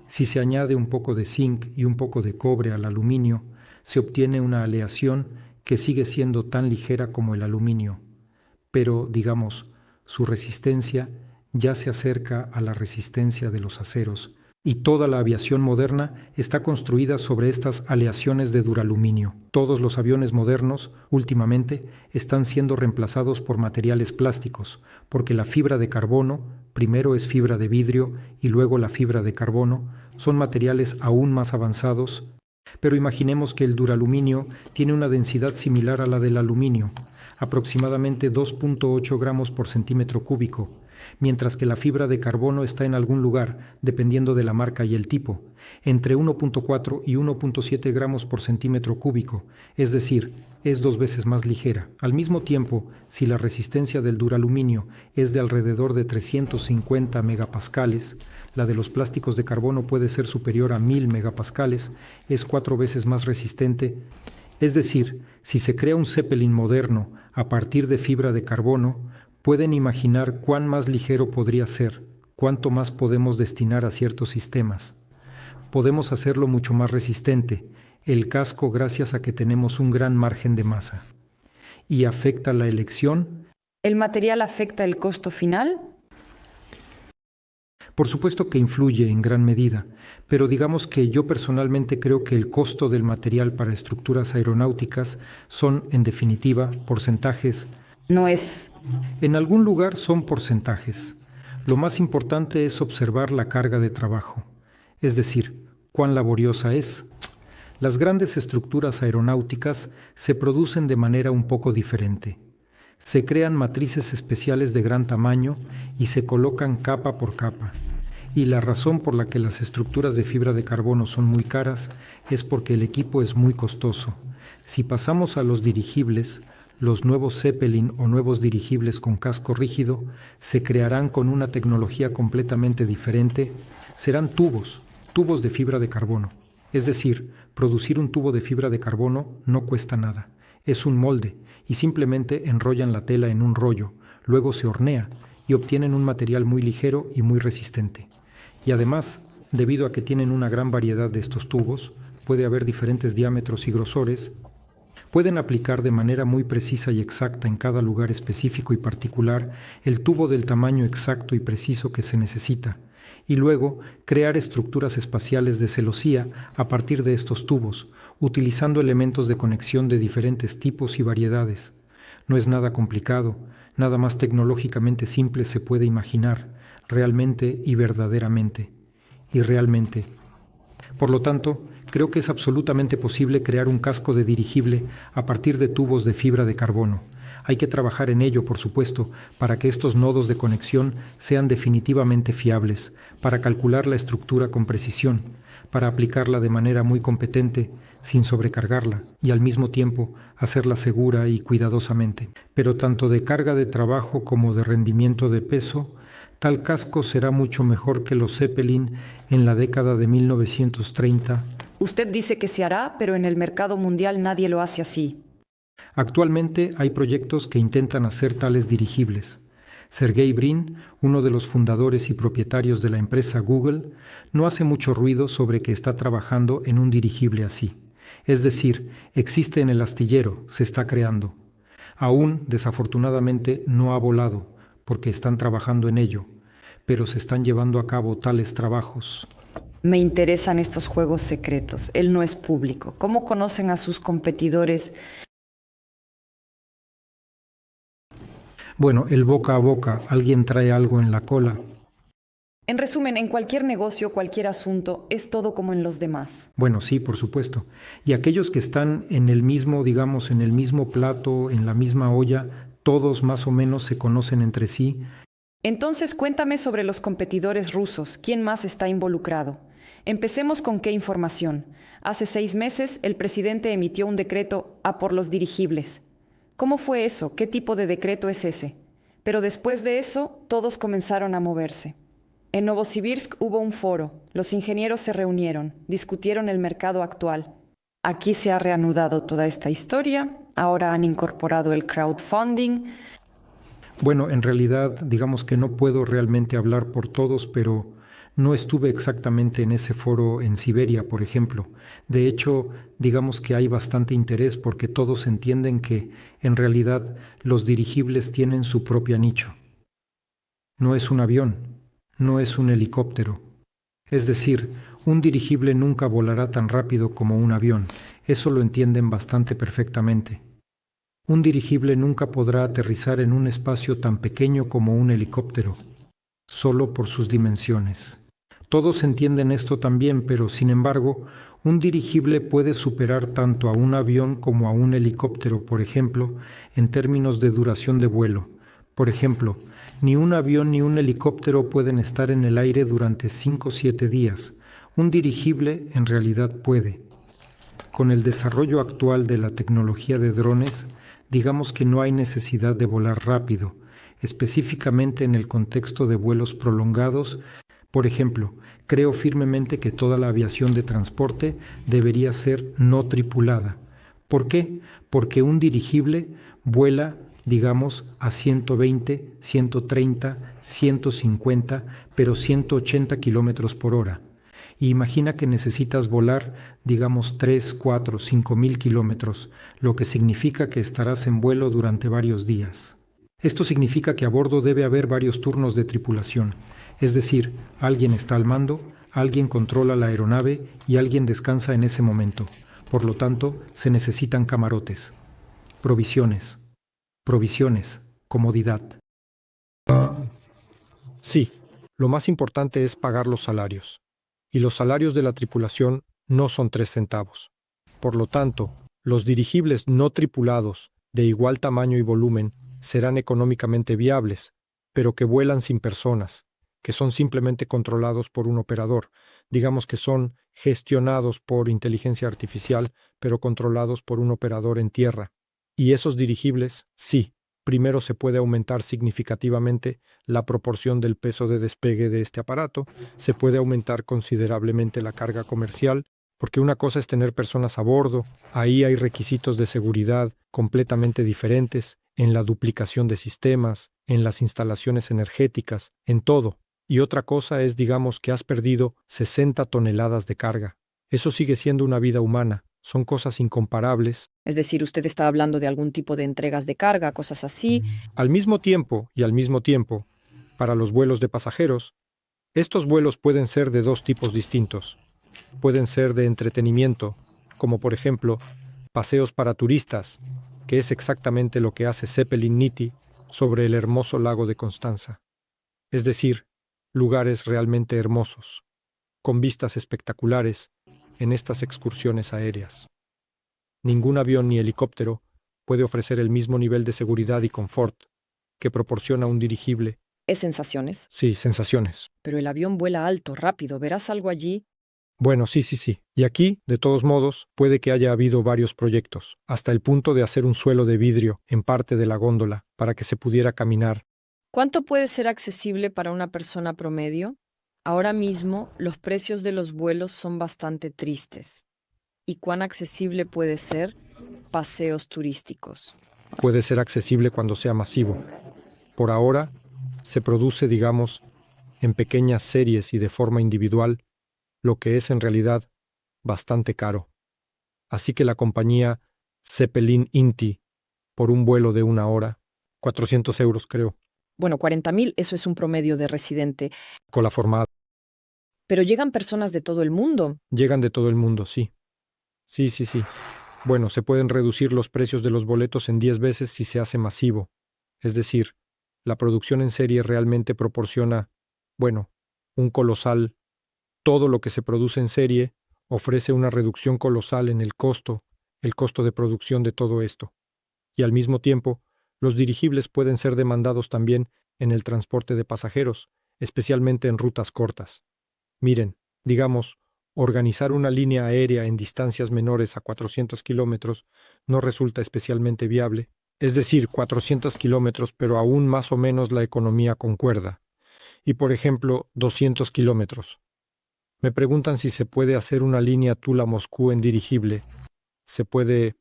si se añade un poco de zinc y un poco de cobre al aluminio, se obtiene una aleación que sigue siendo tan ligera como el aluminio, pero, digamos, su resistencia ya se acerca a la resistencia de los aceros, y toda la aviación moderna está construida sobre estas aleaciones de duraluminio. Todos los aviones modernos, últimamente, están siendo reemplazados por materiales plásticos, porque la fibra de carbono, primero es fibra de vidrio y luego la fibra de carbono, son materiales aún más avanzados. Pero imaginemos que el duraluminio tiene una densidad similar a la del aluminio, aproximadamente 2.8 gramos por centímetro cúbico, mientras que la fibra de carbono está en algún lugar, dependiendo de la marca y el tipo, entre 1.4 y 1.7 gramos por centímetro cúbico, es decir, es 2 veces más ligera. Al mismo tiempo, si la resistencia del duraluminio es de alrededor de 350 megapascales, la de los plásticos de carbono puede ser superior a 1000 megapascales, es 4 veces más resistente. Es decir, si se crea un Zeppelin moderno a partir de fibra de carbono, pueden imaginar cuán más ligero podría ser, cuánto más podemos destinar a ciertos sistemas. Podemos hacerlo mucho más resistente, el casco gracias a que tenemos un gran margen de masa. ¿Y afecta la elección? ¿El material afecta el costo final? Por supuesto que influye en gran medida, pero digamos que yo personalmente creo que el costo del material para estructuras aeronáuticas son, en definitiva, porcentajes. No es... En algún lugar son porcentajes. Lo más importante es observar la carga de trabajo, es decir, cuán laboriosa es. Las grandes estructuras aeronáuticas se producen de manera un poco diferente. Se crean matrices especiales de gran tamaño y se colocan capa por capa. Y la razón por la que las estructuras de fibra de carbono son muy caras es porque el equipo es muy costoso. Si pasamos a los dirigibles, los nuevos Zeppelin o nuevos dirigibles con casco rígido se crearán con una tecnología completamente diferente. Serán tubos de fibra de carbono. Es decir, producir un tubo de fibra de carbono no cuesta nada. Es un molde y simplemente enrollan la tela en un rollo, luego se hornea y obtienen un material muy ligero y muy resistente. Y además, debido a que tienen una gran variedad de estos tubos, puede haber diferentes diámetros y grosores, pueden aplicar de manera muy precisa y exacta en cada lugar específico y particular el tubo del tamaño exacto y preciso que se necesita, y luego crear estructuras espaciales de celosía a partir de estos tubos, utilizando elementos de conexión de diferentes tipos y variedades. No es nada complicado, nada más tecnológicamente simple se puede imaginar, realmente y verdaderamente, y realmente. Por lo tanto, creo que es absolutamente posible crear un casco de dirigible a partir de tubos de fibra de carbono. Hay que trabajar en ello, por supuesto, para que estos nodos de conexión sean definitivamente fiables, para calcular la estructura con precisión, para aplicarla de manera muy competente, sin sobrecargarla, y al mismo tiempo hacerla segura y cuidadosamente. Pero tanto de carga de trabajo como de rendimiento de peso, tal casco será mucho mejor que los Zeppelin en la década de 1930. Usted dice que se hará, pero en el mercado mundial nadie lo hace así. Actualmente hay proyectos que intentan hacer tales dirigibles. Sergey Brin, uno de los fundadores y propietarios de la empresa Google, no hace mucho ruido sobre que está trabajando en un dirigible así. Es decir, existe en el astillero, se está creando. Aún, desafortunadamente, no ha volado, porque están trabajando en ello, pero se están llevando a cabo tales trabajos. Me interesan estos juegos secretos. Él no es público. ¿Cómo conocen a sus competidores? Bueno, el boca a boca, alguien trae algo en la cola. En resumen, en cualquier negocio, cualquier asunto, es todo como en los demás. Bueno, sí, por supuesto. Y aquellos que están en el mismo, digamos, en el mismo plato, en la misma olla, todos más o menos se conocen entre sí. Entonces cuéntame sobre los competidores rusos. ¿Quién más está involucrado? Empecemos con qué información. Hace 6 meses el presidente emitió un decreto a por los dirigibles. ¿Cómo fue eso? ¿Qué tipo de decreto es ese? Pero después de eso, todos comenzaron a moverse. En Novosibirsk hubo un foro. Los ingenieros se reunieron, discutieron el mercado actual. Aquí se ha reanudado toda esta historia. Ahora han incorporado el crowdfunding. Bueno, en realidad, digamos que no puedo realmente hablar por todos, pero no estuve exactamente en ese foro en Siberia, por ejemplo. De hecho, digamos que hay bastante interés porque todos entienden que, en realidad, los dirigibles tienen su propio nicho. No es un avión, no es un helicóptero. Es decir, un dirigible nunca volará tan rápido como un avión. Eso lo entienden bastante perfectamente. Un dirigible nunca podrá aterrizar en un espacio tan pequeño como un helicóptero, solo por sus dimensiones. Todos entienden esto también, pero sin embargo, un dirigible puede superar tanto a un avión como a un helicóptero, por ejemplo, en términos de duración de vuelo. Por ejemplo, ni un avión ni un helicóptero pueden estar en el aire durante 5 o 7 días. Un dirigible en realidad puede. Con el desarrollo actual de la tecnología de drones, digamos que no hay necesidad de volar rápido, específicamente en el contexto de vuelos prolongados. Por ejemplo, creo firmemente que toda la aviación de transporte debería ser no tripulada. ¿Por qué? Porque un dirigible vuela, digamos, a 120, 130, 150, pero 180 kilómetros por hora. Y imagina que necesitas volar, digamos, 3, 4, 5 mil kilómetros, lo que significa que estarás en vuelo durante varios días. Esto significa que a bordo debe haber varios turnos de tripulación, es decir, alguien está al mando, alguien controla la aeronave y alguien descansa en ese momento. Por lo tanto, se necesitan camarotes, provisiones, comodidad. Sí, lo más importante es pagar los salarios. Y los salarios de la tripulación no son 3 centavos. Por lo tanto, los dirigibles no tripulados, de igual tamaño y volumen, serán económicamente viables, pero que vuelan sin personas, que son simplemente controlados por un operador, digamos que son gestionados por inteligencia artificial, pero controlados por un operador en tierra. Y esos dirigibles, sí, primero se puede aumentar significativamente la proporción del peso de despegue de este aparato, se puede aumentar considerablemente la carga comercial, porque una cosa es tener personas a bordo, ahí hay requisitos de seguridad completamente diferentes, en la duplicación de sistemas, en las instalaciones energéticas, en todo. Y otra cosa es, digamos, que has perdido 60 toneladas de carga. Eso sigue siendo una vida humana. Son cosas incomparables. Es decir, usted está hablando de algún tipo de entregas de carga, cosas así. Al mismo tiempo, para los vuelos de pasajeros, estos vuelos pueden ser de 2 tipos distintos. Pueden ser de entretenimiento, como por ejemplo, paseos para turistas, que es exactamente lo que hace Zeppelin Nitti sobre el hermoso lago de Constanza. Es decir, lugares realmente hermosos, con vistas espectaculares en estas excursiones aéreas. Ningún avión ni helicóptero puede ofrecer el mismo nivel de seguridad y confort que proporciona un dirigible. Es sensaciones. Sí, sensaciones. Pero el avión vuela alto, rápido. ¿Verás algo allí? Bueno, sí. Y aquí, de todos modos, puede que haya habido varios proyectos, hasta el punto de hacer un suelo de vidrio en parte de la góndola para que se pudiera caminar. ¿Cuánto puede ser accesible para una persona promedio? Ahora mismo, los precios de los vuelos son bastante tristes. ¿Y cuán accesible puede ser? Paseos turísticos. Puede ser accesible cuando sea masivo. Por ahora, se produce, digamos, en pequeñas series y de forma individual, lo que es en realidad bastante caro. Así que la compañía Zeppelin Inti, por un vuelo de 1 hora, 400 euros creo. Bueno, 40.000, eso es un promedio de residente. Con la formada. Pero llegan personas de todo el mundo. Llegan de todo el mundo, sí. Sí. Bueno, se pueden reducir los precios de los boletos en 10 veces si se hace masivo. Es decir, la producción en serie realmente proporciona, un colosal. Todo lo que se produce en serie ofrece una reducción colosal en el costo de producción de todo esto. Y al mismo tiempo, los dirigibles pueden ser demandados también en el transporte de pasajeros, especialmente en rutas cortas. Miren, digamos, organizar una línea aérea en distancias menores a 400 kilómetros no resulta especialmente viable, es decir, 400 kilómetros, pero aún más o menos la economía concuerda. Y por ejemplo, 200 kilómetros. Me preguntan si se puede hacer una línea Tula-Moscú en dirigible. ¿Se puede?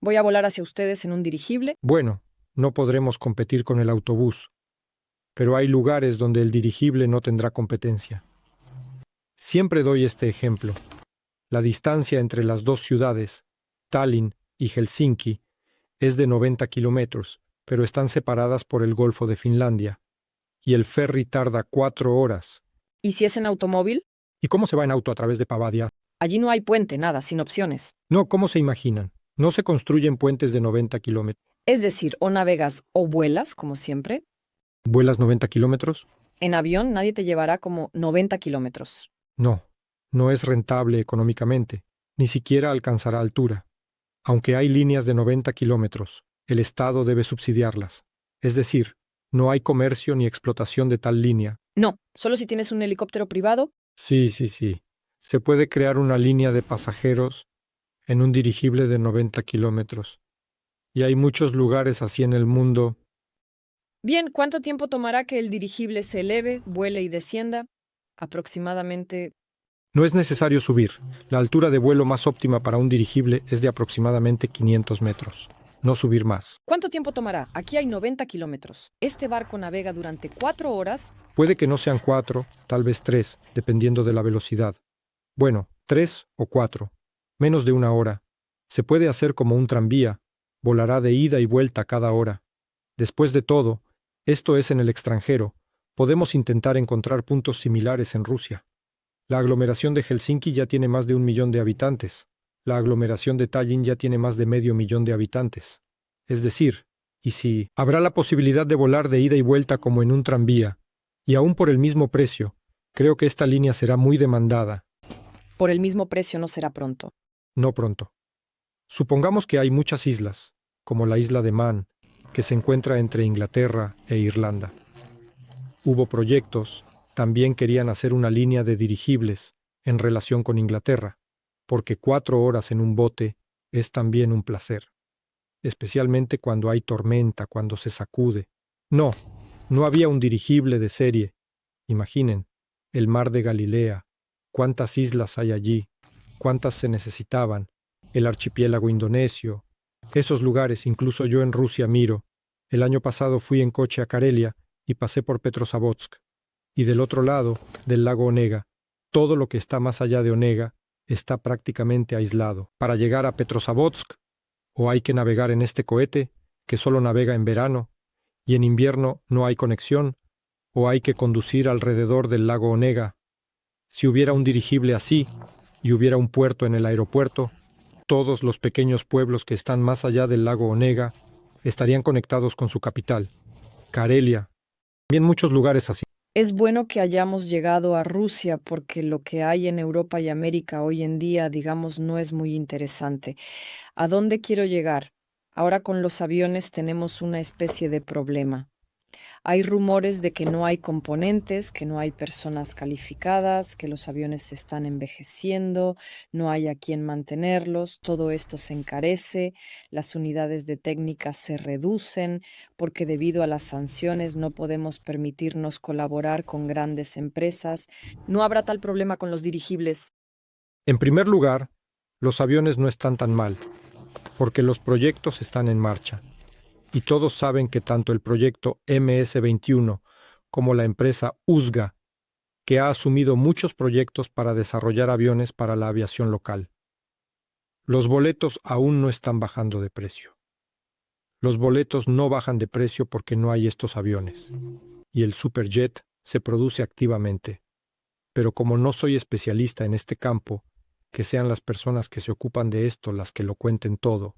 Voy a volar hacia ustedes en un dirigible. Bueno, no podremos competir con el autobús, pero hay lugares donde el dirigible no tendrá competencia. Siempre doy este ejemplo. La distancia entre las dos ciudades, Tallinn y Helsinki, es de 90 kilómetros, pero están separadas por el Golfo de Finlandia, y el ferry tarda 4 horas. ¿Y si es en automóvil? ¿Y cómo se va en auto a través de Pavadia? Allí no hay puente, nada, sin opciones. No, ¿cómo se imaginan? No se construyen puentes de 90 kilómetros. Es decir, o navegas o vuelas, como siempre. ¿Vuelas 90 kilómetros? En avión nadie te llevará como 90 kilómetros. No, no es rentable económicamente, ni siquiera alcanzará altura. Aunque hay líneas de 90 kilómetros, el Estado debe subsidiarlas. Es decir, no hay comercio ni explotación de tal línea. No, solo si tienes un helicóptero privado. Sí. Se puede crear una línea de pasajeros en un dirigible de 90 kilómetros. Y hay muchos lugares así en el mundo. Bien, ¿cuánto tiempo tomará que el dirigible se eleve, vuele y descienda? Aproximadamente. No es necesario subir. La altura de vuelo más óptima para un dirigible es de aproximadamente 500 metros. No subir más. ¿Cuánto tiempo tomará? Aquí hay 90 kilómetros. Este barco navega durante 4 horas. Puede que no sean 4, tal vez 3, dependiendo de la velocidad. Bueno, 3 o 4. Menos de 1 hora. Se puede hacer como un tranvía. Volará de ida y vuelta cada hora. Después de todo, esto es en el extranjero. Podemos intentar encontrar puntos similares en Rusia. La aglomeración de Helsinki ya tiene más de 1 millón de habitantes. La aglomeración de Tallinn ya tiene más de medio millón de habitantes. Es decir, y si habrá la posibilidad de volar de ida y vuelta como en un tranvía, y aún por el mismo precio, creo que esta línea será muy demandada. Por el mismo precio no será pronto. No pronto. Supongamos que hay muchas islas, como la isla de Man, que se encuentra entre Inglaterra e Irlanda. Hubo proyectos, también querían hacer una línea de dirigibles en relación con Inglaterra, porque 4 horas en un bote es también un placer, especialmente cuando hay tormenta, cuando se sacude. No había un dirigible de serie. Imaginen, el mar de Galilea, cuántas islas hay allí, cuántas se necesitaban, el archipiélago indonesio, esos lugares incluso yo en Rusia miro. El año pasado fui en coche a Karelia y pasé por Petrozavodsk. Y del otro lado, del lago Onega, todo lo que está más allá de Onega está prácticamente aislado. Para llegar a Petrozavodsk, o hay que navegar en este cohete, que solo navega en verano, y en invierno no hay conexión, o hay que conducir alrededor del lago Onega. Si hubiera un dirigible así, y hubiera un puerto en el aeropuerto, todos los pequeños pueblos que están más allá del lago Onega estarían conectados con su capital, Karelia. También muchos lugares así. Es bueno que hayamos llegado a Rusia porque lo que hay en Europa y América hoy en día, digamos, no es muy interesante. ¿A dónde quiero llegar? Ahora con los aviones tenemos una especie de problema. Hay rumores de que no hay componentes, que no hay personas calificadas, que los aviones se están envejeciendo, no hay a quien mantenerlos, todo esto se encarece, las unidades de técnica se reducen, porque debido a las sanciones no podemos permitirnos colaborar con grandes empresas. No habrá tal problema con los dirigibles. En primer lugar, los aviones no están tan mal, porque los proyectos están en marcha. Y todos saben que tanto el proyecto MS-21 como la empresa USGA, que ha asumido muchos proyectos para desarrollar aviones para la aviación local. Los boletos aún no están bajando de precio. Los boletos no bajan de precio porque no hay estos aviones. Y el Superjet se produce activamente. Pero como no soy especialista en este campo, que sean las personas que se ocupan de esto las que lo cuenten todo.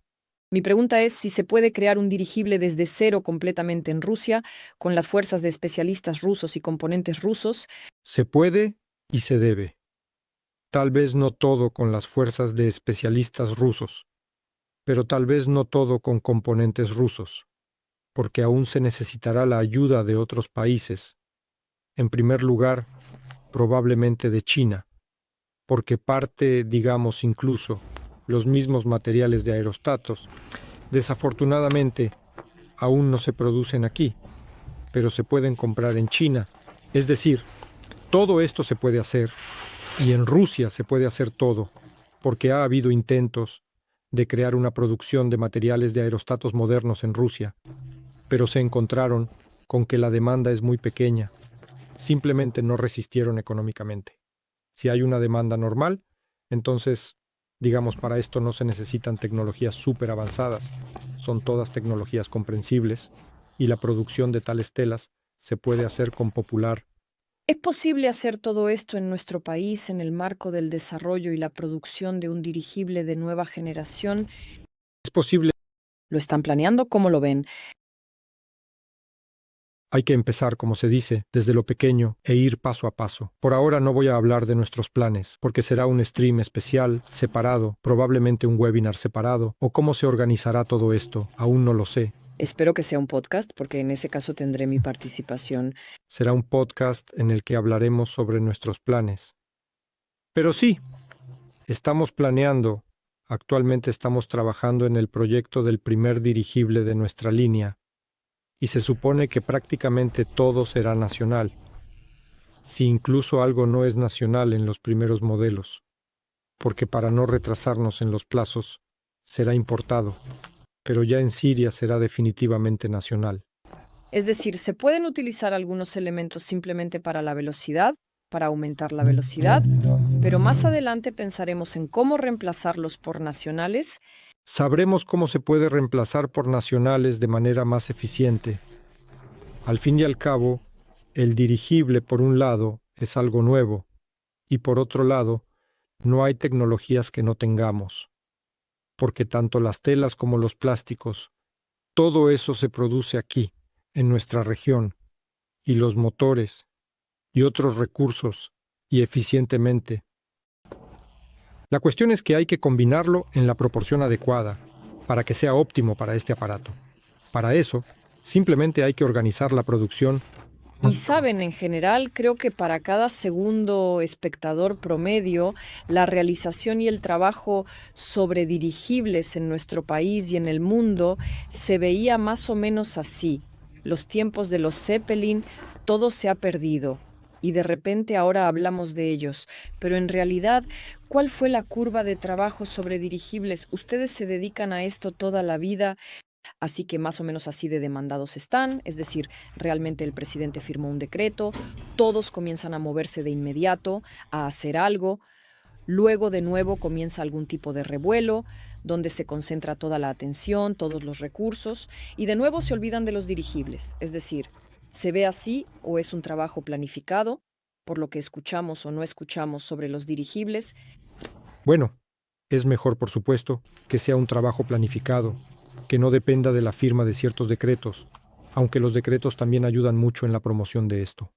Mi pregunta es si se puede crear un dirigible desde cero completamente en Rusia, con las fuerzas de especialistas rusos y componentes rusos. Se puede y se debe. Tal vez no todo con las fuerzas de especialistas rusos, pero tal vez no todo con componentes rusos. porque aún se necesitará la ayuda de otros países. En primer lugar, probablemente de China, porque parte, digamos incluso, los mismos materiales de aerostatos, desafortunadamente, aún no se producen aquí, pero se pueden comprar en China. Es decir, todo esto se puede hacer, y en Rusia se puede hacer todo, porque ha habido intentos de crear una producción de materiales de aerostatos modernos en Rusia, pero se encontraron con que la demanda es muy pequeña. Simplemente no resistieron económicamente. Si hay una demanda normal, entonces, digamos, para esto no se necesitan tecnologías súper avanzadas, son todas tecnologías comprensibles, y la producción de tales telas se puede hacer con popular. ¿Es posible hacer todo esto en nuestro país en el marco del desarrollo y la producción de un dirigible de nueva generación? Es posible. ¿Lo están planeando? ¿Cómo lo ven? Hay que empezar, como se dice, desde lo pequeño e ir paso a paso. Por ahora no voy a hablar de nuestros planes, porque será un stream especial, separado, probablemente un webinar separado, o cómo se organizará todo esto, aún no lo sé. Espero que sea un podcast, porque en ese caso tendré mi participación. Será un podcast en el que hablaremos sobre nuestros planes. Pero sí, estamos planeando. Actualmente estamos trabajando en el proyecto del primer dirigible de nuestra línea, y se supone que prácticamente todo será nacional, si incluso algo no es nacional en los primeros modelos, porque para no retrasarnos en los plazos, será importado, pero ya en Siria será definitivamente nacional. Es decir, ¿se pueden utilizar algunos elementos simplemente para la velocidad, para aumentar la velocidad? Pero más adelante pensaremos en cómo reemplazarlos por nacionales. Sabremos cómo se puede reemplazar por nacionales de manera más eficiente. Al fin y al cabo, el dirigible, por un lado, es algo nuevo, y por otro lado, no hay tecnologías que no tengamos, porque tanto las telas como los plásticos, todo eso se produce aquí, en nuestra región, y los motores, y otros recursos, y eficientemente. La cuestión es que hay que combinarlo en la proporción adecuada, para que sea óptimo para este aparato. Para eso, simplemente hay que organizar la producción. Y saben, en general, creo que para cada segundo espectador promedio, la realización y el trabajo sobre dirigibles en nuestro país y en el mundo se veía más o menos así. Los tiempos de los Zeppelin, todo se ha perdido. Y de repente ahora hablamos de ellos. Pero en realidad, ¿cuál fue la curva de trabajo sobre dirigibles? Ustedes se dedican a esto toda la vida. Así que más o menos así de demandados están, es decir, realmente el presidente firmó un decreto, todos comienzan a moverse de inmediato, a hacer algo, luego de nuevo comienza algún tipo de revuelo, donde se concentra toda la atención, todos los recursos, y de nuevo se olvidan de los dirigibles, es decir, se ve así o es un trabajo planificado, por lo que escuchamos o no escuchamos sobre los dirigibles. Bueno, es mejor, por supuesto, que sea un trabajo planificado, que no dependa de la firma de ciertos decretos, aunque los decretos también ayudan mucho en la promoción de esto.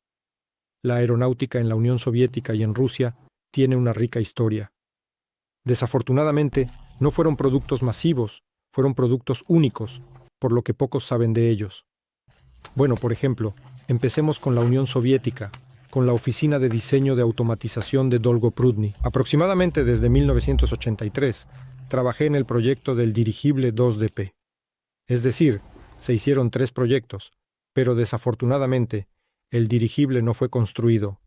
La aeronáutica en la Unión Soviética y en Rusia tiene una rica historia. Desafortunadamente, no fueron productos masivos, fueron productos únicos, por lo que pocos saben de ellos. Bueno, por ejemplo, empecemos con la Unión Soviética, con la Oficina de Diseño de Automatización de Dolgoprudny. Aproximadamente desde 1983, trabajé en el proyecto del dirigible 2DP. Es decir, se hicieron 3 proyectos, pero desafortunadamente, el dirigible no fue construido.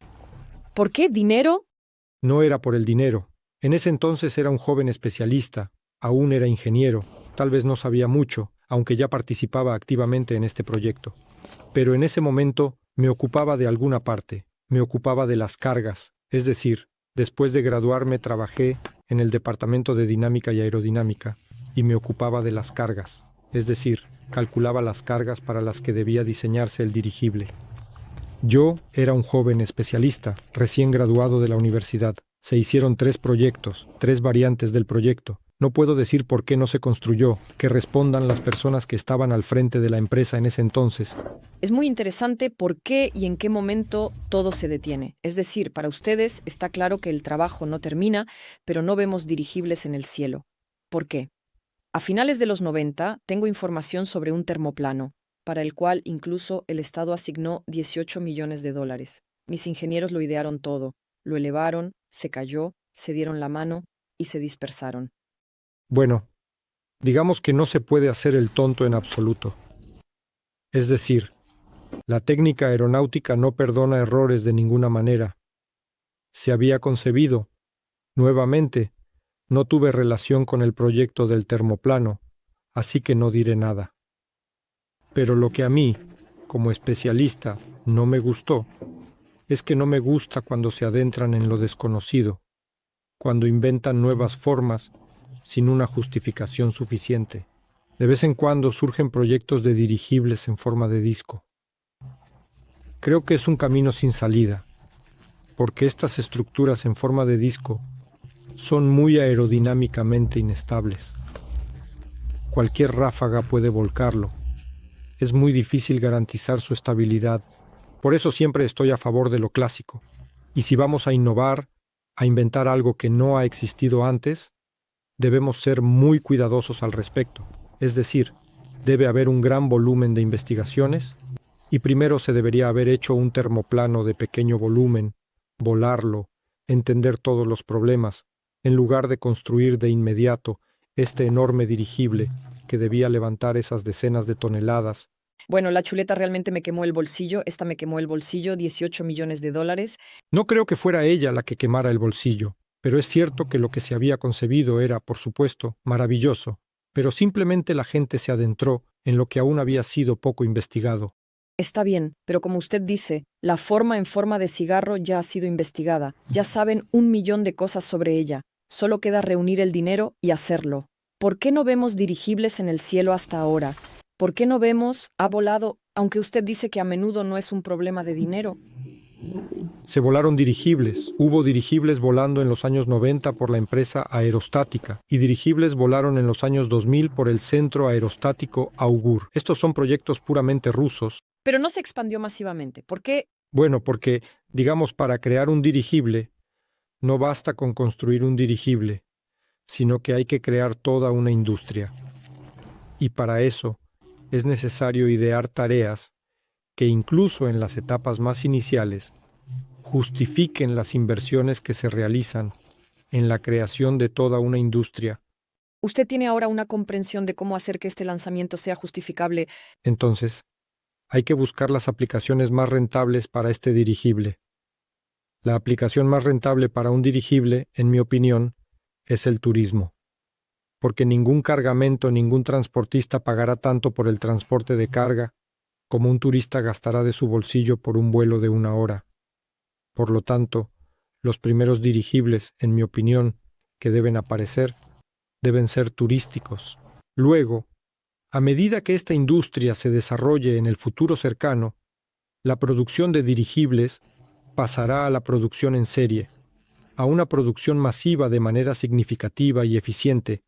¿Por qué? ¿Dinero? No era por el dinero. En ese entonces era un joven especialista, aún era ingeniero, tal vez no sabía mucho, aunque ya participaba activamente en este proyecto. Pero en ese momento me ocupaba de alguna parte, me ocupaba de las cargas, es decir, después de graduarme trabajé en el Departamento de Dinámica y Aerodinámica y me ocupaba de las cargas, es decir, calculaba las cargas para las que debía diseñarse el dirigible. Yo era un joven especialista, recién graduado de la universidad. Se hicieron 3 proyectos, 3 variantes del proyecto. No puedo decir por qué no se construyó, que respondan las personas que estaban al frente de la empresa en ese entonces. Es muy interesante por qué y en qué momento todo se detiene. Es decir, para ustedes está claro que el trabajo no termina, pero no vemos dirigibles en el cielo. ¿Por qué? A finales de los 90 tengo información sobre un termoplano. para el cual incluso el Estado asignó 18 millones de dólares. Mis ingenieros lo idearon todo, lo elevaron, se cayó, se dieron la mano y se dispersaron. Bueno, digamos que no se puede hacer el tonto en absoluto. Es decir, la técnica aeronáutica no perdona errores de ninguna manera. Se había concebido. Nuevamente, no tuve relación con el proyecto del termoplano, así que no diré nada. Pero lo que a mí, como especialista, no me gustó, es que no me gusta cuando se adentran en lo desconocido, cuando inventan nuevas formas sin una justificación suficiente. De vez en cuando surgen proyectos de dirigibles en forma de disco. Creo que es un camino sin salida, porque estas estructuras en forma de disco son muy aerodinámicamente inestables. Cualquier ráfaga puede volcarlo. Es muy difícil garantizar su estabilidad. Por eso siempre estoy a favor de lo clásico. Y si vamos a innovar, a inventar algo que no ha existido antes, debemos ser muy cuidadosos al respecto. Es decir, debe haber un gran volumen de investigaciones y primero se debería haber hecho un termoplano de pequeño volumen, volarlo, entender todos los problemas, en lugar de construir de inmediato este enorme dirigible que debía levantar esas decenas de toneladas. Bueno, la chuleta realmente me quemó el bolsillo, esta me quemó el bolsillo, 18 millones de dólares. No creo que fuera ella la que quemara el bolsillo, pero es cierto que lo que se había concebido era, por supuesto, maravilloso, pero simplemente la gente se adentró en lo que aún había sido poco investigado. Está bien, pero como usted dice, la forma en forma de cigarro ya ha sido investigada. Ya saben 1 millón de cosas sobre ella. Solo queda reunir el dinero y hacerlo. ¿Por qué no vemos dirigibles en el cielo hasta ahora? ¿Por qué no vemos, ha volado, aunque usted dice que a menudo no es un problema de dinero? Se volaron dirigibles. Hubo dirigibles volando en los años 90 por la empresa aerostática y dirigibles volaron en los años 2000 por el Centro Aerostático Augur. Estos son proyectos puramente rusos. Pero no se expandió masivamente. ¿Por qué? Bueno, porque, digamos, para crear un dirigible, no basta con construir un dirigible, sino que hay que crear toda una industria. Y para eso es necesario idear tareas que incluso en las etapas más iniciales justifiquen las inversiones que se realizan en la creación de toda una industria. Usted tiene ahora una comprensión de cómo hacer que este lanzamiento sea justificable. Entonces, hay que buscar las aplicaciones más rentables para este dirigible. La aplicación más rentable para un dirigible, en mi opinión, es el turismo. Porque ningún cargamento, ningún transportista pagará tanto por el transporte de carga como un turista gastará de su bolsillo por un vuelo de 1 hora. Por lo tanto, los primeros dirigibles, en mi opinión, que deben aparecer, deben ser turísticos. Luego, a medida que esta industria se desarrolle en el futuro cercano, la producción de dirigibles pasará a la producción en serie, a una producción masiva de manera significativa y eficiente.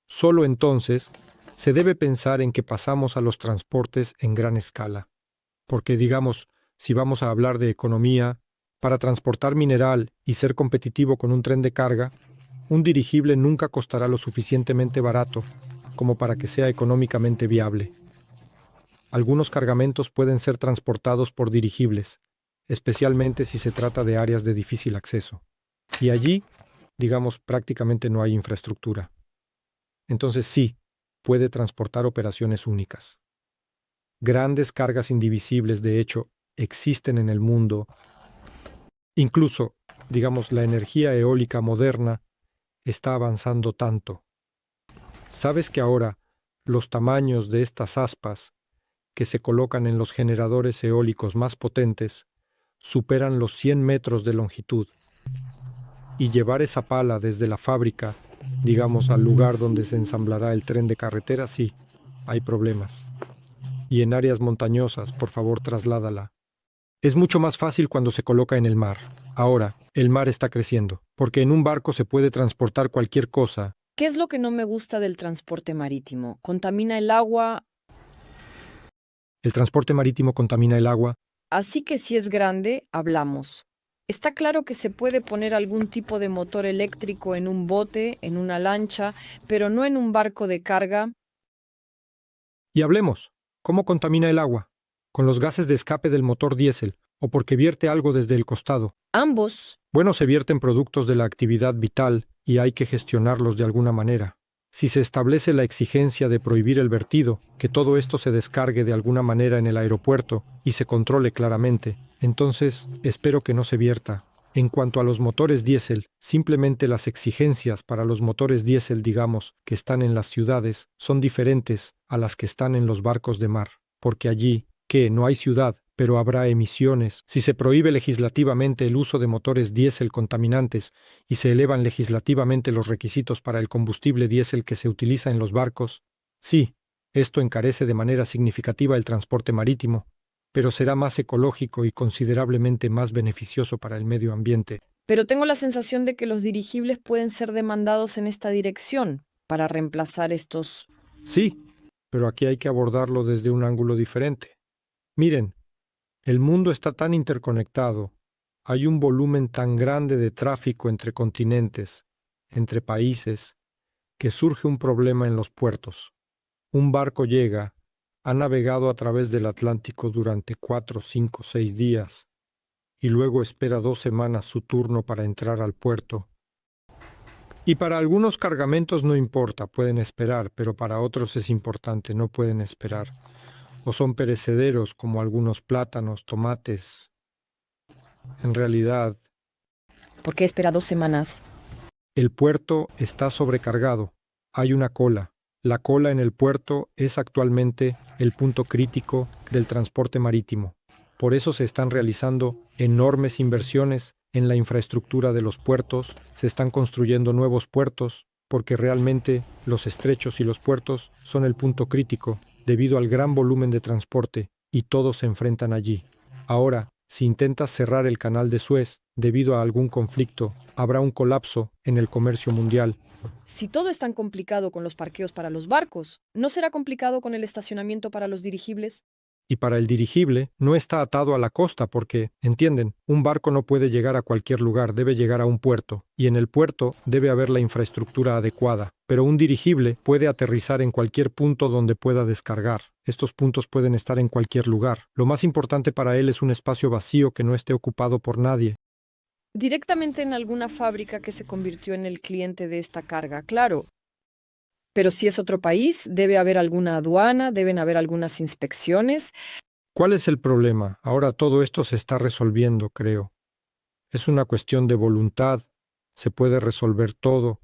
Solo entonces se debe pensar en que pasamos a los transportes en gran escala. Porque, digamos, si vamos a hablar de economía, para transportar mineral y ser competitivo con un tren de carga, un dirigible nunca costará lo suficientemente barato como para que sea económicamente viable. Algunos cargamentos pueden ser transportados por dirigibles, especialmente si se trata de áreas de difícil acceso. Y allí, digamos, prácticamente no hay infraestructura. Entonces sí, puede transportar operaciones únicas. Grandes cargas indivisibles, de hecho, existen en el mundo. Incluso, digamos, la energía eólica moderna está avanzando tanto. ¿Sabes que ahora los tamaños de estas aspas que se colocan en los generadores eólicos más potentes superan los 100 metros de longitud? Y llevar esa pala desde la fábrica, digamos, al lugar donde se ensamblará el tren de carretera, sí, hay problemas. Y en áreas montañosas, por favor, trasládala. Es mucho más fácil cuando se coloca en el mar. Ahora, el mar está creciendo, porque en un barco se puede transportar cualquier cosa. ¿Qué es lo que no me gusta del transporte marítimo? ¿Contamina el agua? El transporte marítimo contamina el agua. Así que si es grande, hablamos. Está claro que se puede poner algún tipo de motor eléctrico en un bote, en una lancha, pero no en un barco de carga. Y hablemos. ¿Cómo contamina el agua? Con los gases de escape del motor diésel, o porque vierte algo desde el costado. Ambos. Bueno, se vierten productos de la actividad vital y hay que gestionarlos de alguna manera. Si se establece la exigencia de prohibir el vertido, que todo esto se descargue de alguna manera en el aeropuerto y se controle claramente, entonces espero que no se vierta. En cuanto a los motores diésel, simplemente las exigencias para los motores diésel, digamos, que están en las ciudades, son diferentes a las que están en los barcos de mar, porque allí, que no hay ciudad, pero habrá emisiones. Si se prohíbe legislativamente el uso de motores diésel contaminantes y se elevan legislativamente los requisitos para el combustible diésel que se utiliza en los barcos, sí, esto encarece de manera significativa el transporte marítimo, pero será más ecológico y considerablemente más beneficioso para el medio ambiente. Pero tengo la sensación de que los dirigibles pueden ser demandados en esta dirección para reemplazar estos. Sí, pero aquí hay que abordarlo desde un ángulo diferente. Miren, el mundo está tan interconectado, hay un volumen tan grande de tráfico entre continentes, entre países, que surge un problema en los puertos. Un barco llega, ha navegado a través del Atlántico durante 4, 5, 6 días, y luego espera 2 semanas su turno para entrar al puerto. Y para algunos cargamentos no importa, pueden esperar, pero para otros es importante, no pueden esperar. O son perecederos como algunos plátanos, tomates. En realidad, ¿Por qué espera 2 semanas? el puerto está sobrecargado. Hay una cola. La cola en el puerto es actualmente el punto crítico del transporte marítimo. Por eso se están realizando enormes inversiones en la infraestructura de los puertos, se están construyendo nuevos puertos, porque realmente los estrechos y los puertos son el punto crítico debido al gran volumen de transporte, y todos se enfrentan allí. Ahora, si intentas cerrar el canal de Suez debido a algún conflicto, habrá un colapso en el comercio mundial. Si todo es tan complicado con los parqueos para los barcos, ¿no será complicado con el estacionamiento para los dirigibles? Y para el dirigible no está atado a la costa porque, entienden, un barco no puede llegar a cualquier lugar, debe llegar a un puerto, y en el puerto debe haber la infraestructura adecuada. Pero un dirigible puede aterrizar en cualquier punto donde pueda descargar. Estos puntos pueden estar en cualquier lugar. Lo más importante para él es un espacio vacío que no esté ocupado por nadie. Directamente en alguna fábrica que se convirtió en el cliente de esta carga, claro. Pero si es otro país, debe haber alguna aduana, deben haber algunas inspecciones. ¿Cuál es el problema? Ahora todo esto se está resolviendo, creo. Es una cuestión de voluntad. Se puede resolver todo.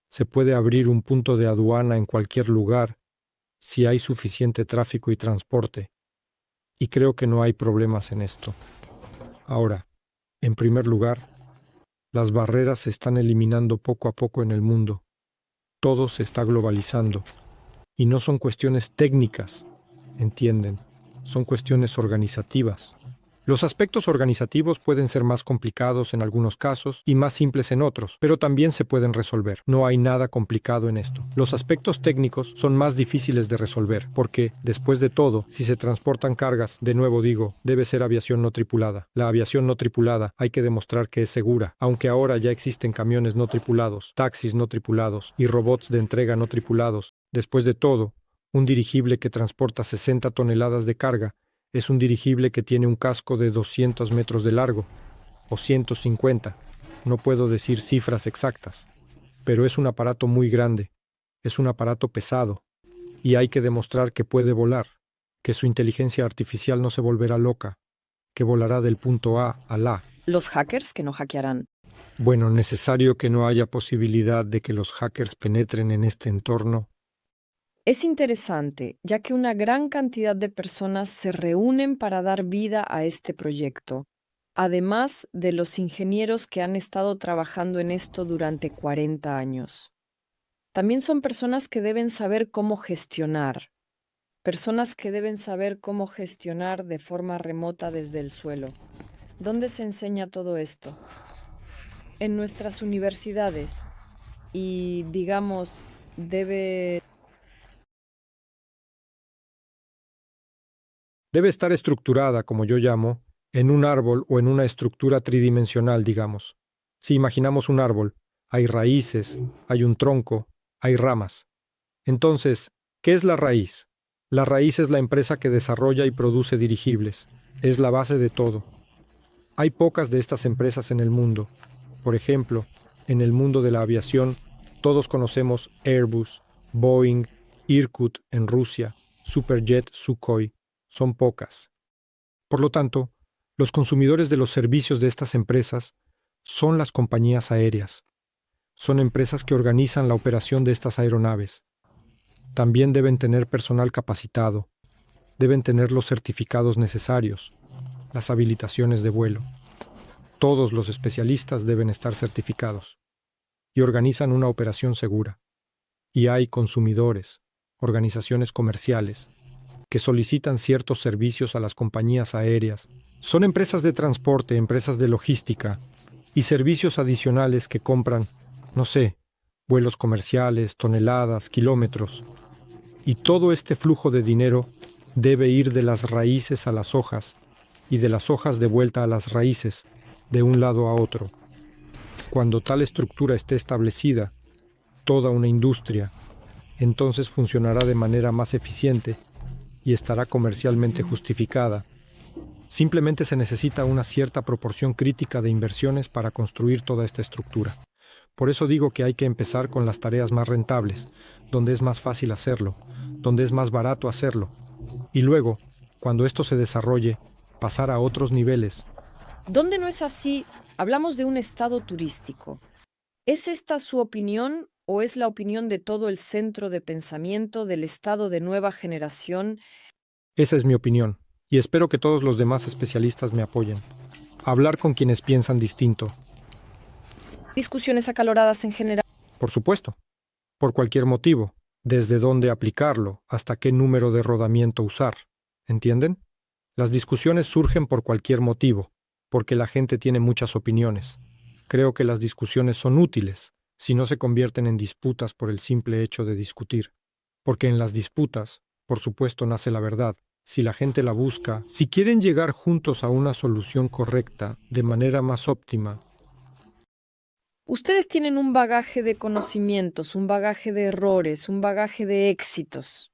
Se puede abrir un punto de aduana en cualquier lugar si hay suficiente tráfico y transporte. Y creo que no hay problemas en esto. Ahora, en primer lugar, las barreras se están eliminando poco a poco en el mundo. Todo se está globalizando. Y no son cuestiones técnicas, ¿entienden? Son cuestiones organizativas. Los aspectos organizativos pueden ser más complicados en algunos casos y más simples en otros, pero también se pueden resolver. No hay nada complicado en esto. Los aspectos técnicos son más difíciles de resolver, porque, después de todo, si se transportan cargas, de nuevo digo, debe ser aviación no tripulada. La aviación no tripulada hay que demostrar que es segura, aunque ahora ya existen camiones no tripulados, taxis no tripulados y robots de entrega no tripulados. Después de todo, un dirigible que transporta 60 toneladas de carga es un dirigible que tiene un casco de 200 metros de largo, o 150, no puedo decir cifras exactas, pero es un aparato muy grande, es un aparato pesado, y hay que demostrar que puede volar, que su inteligencia artificial no se volverá loca, que volará del punto A al A. Los hackers que no hackearán. Bueno, necesario que no haya posibilidad de que los hackers penetren en este entorno. Es interesante, ya que una gran cantidad de personas se reúnen para dar vida a este proyecto, además de los ingenieros que han estado trabajando en esto durante 40 años. También son personas que deben saber cómo gestionar, de forma remota desde el suelo. ¿Dónde se enseña todo esto? En nuestras universidades. Y, digamos, debe Debe estar estructurada, como yo llamo, en un árbol o en una estructura tridimensional, digamos. Si imaginamos un árbol, hay raíces, hay un tronco, hay ramas. Entonces, ¿qué es la raíz? La raíz es la empresa que desarrolla y produce dirigibles. Es la base de todo. Hay pocas de estas empresas en el mundo. Por ejemplo, en el mundo de la aviación, todos conocemos Airbus, Boeing, Irkut en Rusia, Superjet Sukhoi. Son pocas. Por lo tanto, los consumidores de los servicios de estas empresas son las compañías aéreas. Son empresas que organizan la operación de estas aeronaves. También deben tener personal capacitado, deben tener los certificados necesarios, las habilitaciones de vuelo. Todos los especialistas deben estar certificados y organizan una operación segura. Y hay consumidores, organizaciones comerciales, que solicitan ciertos servicios a las compañías aéreas. Son empresas de transporte, empresas de logística y servicios adicionales que compran, no sé, vuelos comerciales, toneladas, kilómetros. Y todo este flujo de dinero debe ir de las raíces a las hojas y de las hojas de vuelta a las raíces, de un lado a otro. Cuando tal estructura esté establecida, toda una industria, entonces funcionará de manera más eficiente y estará comercialmente justificada. Simplemente se necesita una cierta proporción crítica de inversiones para construir toda esta estructura. Por eso digo que hay que empezar con las tareas más rentables, donde es más fácil hacerlo, donde es más barato hacerlo, y luego, cuando esto se desarrolle, pasar a otros niveles. ¿Dónde no es así? Hablamos de un estado turístico. ¿Es esta su opinión o es la opinión de todo el centro de pensamiento del estado de nueva generación? Esa es mi opinión, y espero que todos los demás especialistas me apoyen. Hablar con quienes piensan distinto. Discusiones acaloradas en general. Por supuesto, por cualquier motivo, desde dónde aplicarlo hasta qué número de rodamiento usar. ¿Entienden? Las discusiones surgen por cualquier motivo, porque la gente tiene muchas opiniones. Creo que las discusiones son útiles si no se convierten en disputas por el simple hecho de discutir. Porque en las disputas, por supuesto, nace la verdad. Si la gente la busca, si quieren llegar juntos a una solución correcta, de manera más óptima. Ustedes tienen un bagaje de conocimientos, un bagaje de errores, un bagaje de éxitos.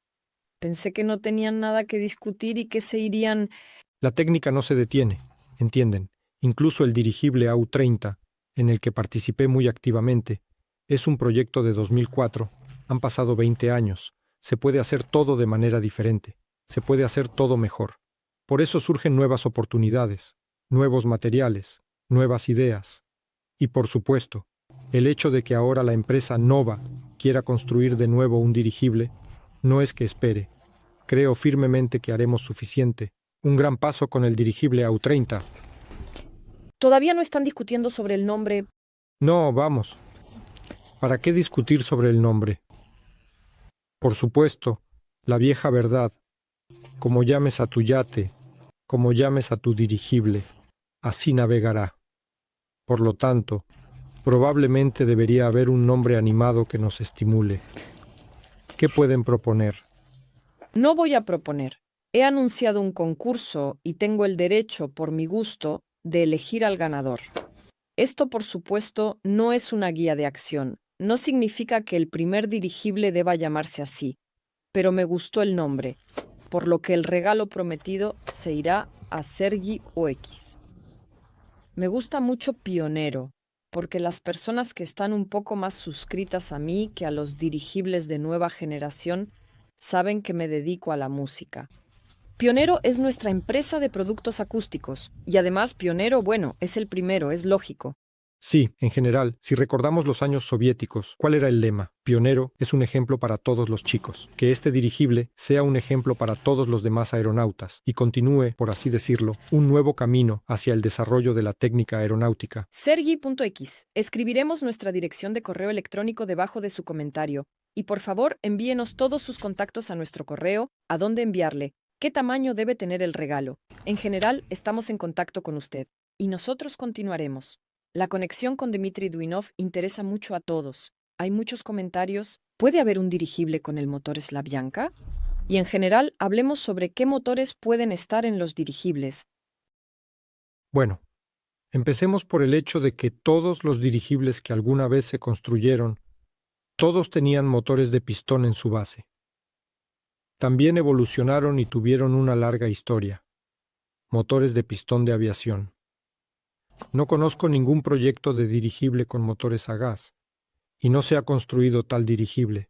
Pensé que no tenían nada que discutir y que se irían. La técnica no se detiene, ¿entienden? Incluso el dirigible AU-30, en el que participé muy activamente, es un proyecto de 2004. Han pasado 20 años. Se puede hacer todo de manera diferente. Se puede hacer todo mejor. Por eso surgen nuevas oportunidades, nuevos materiales, nuevas ideas. Y por supuesto, el hecho de que ahora la empresa Nova quiera construir de nuevo un dirigible, no es que espere. Creo firmemente que haremos suficiente. Un gran paso con el dirigible AU-30. Todavía no están discutiendo sobre el nombre. No, vamos. ¿Para qué discutir sobre el nombre? Por supuesto, la vieja verdad. Como llames a tu yate, como llames a tu dirigible, así navegará. Por lo tanto, probablemente debería haber un nombre animado que nos estimule. ¿Qué pueden proponer? No voy a proponer. He anunciado un concurso y tengo el derecho, por mi gusto, de elegir al ganador. Esto, por supuesto, no es una guía de acción. No significa que el primer dirigible deba llamarse así, pero me gustó el nombre, por lo que el regalo prometido se irá a Sergi UX. Me gusta mucho Pionero, porque las personas que están un poco más suscritas a mí que a los dirigibles de nueva generación saben que me dedico a la música. Pionero es nuestra empresa de productos acústicos, y además Pionero, bueno, es el primero, es lógico. Sí, en general, si recordamos los años soviéticos, ¿cuál era el lema? Pionero es un ejemplo para todos los chicos. Que este dirigible sea un ejemplo para todos los demás aeronautas y continúe, por así decirlo, un nuevo camino hacia el desarrollo de la técnica aeronáutica. Sergi.x. Escribiremos nuestra dirección de correo electrónico debajo de su comentario. Y por favor, envíenos todos sus contactos a nuestro correo, a dónde enviarle, qué tamaño debe tener el regalo. En general, estamos en contacto con usted. Y nosotros continuaremos. La conexión con Dmitry Duinov interesa mucho a todos. Hay muchos comentarios. ¿Puede haber un dirigible con el motor Slavyanka? Y en general, hablemos sobre qué motores pueden estar en los dirigibles. Bueno, empecemos por el hecho de que todos los dirigibles que alguna vez se construyeron, todos tenían motores de pistón en su base. también evolucionaron y tuvieron una larga historia. Motores de pistón de aviación. No conozco ningún proyecto de dirigible con motores a gas, y no se ha construido tal dirigible,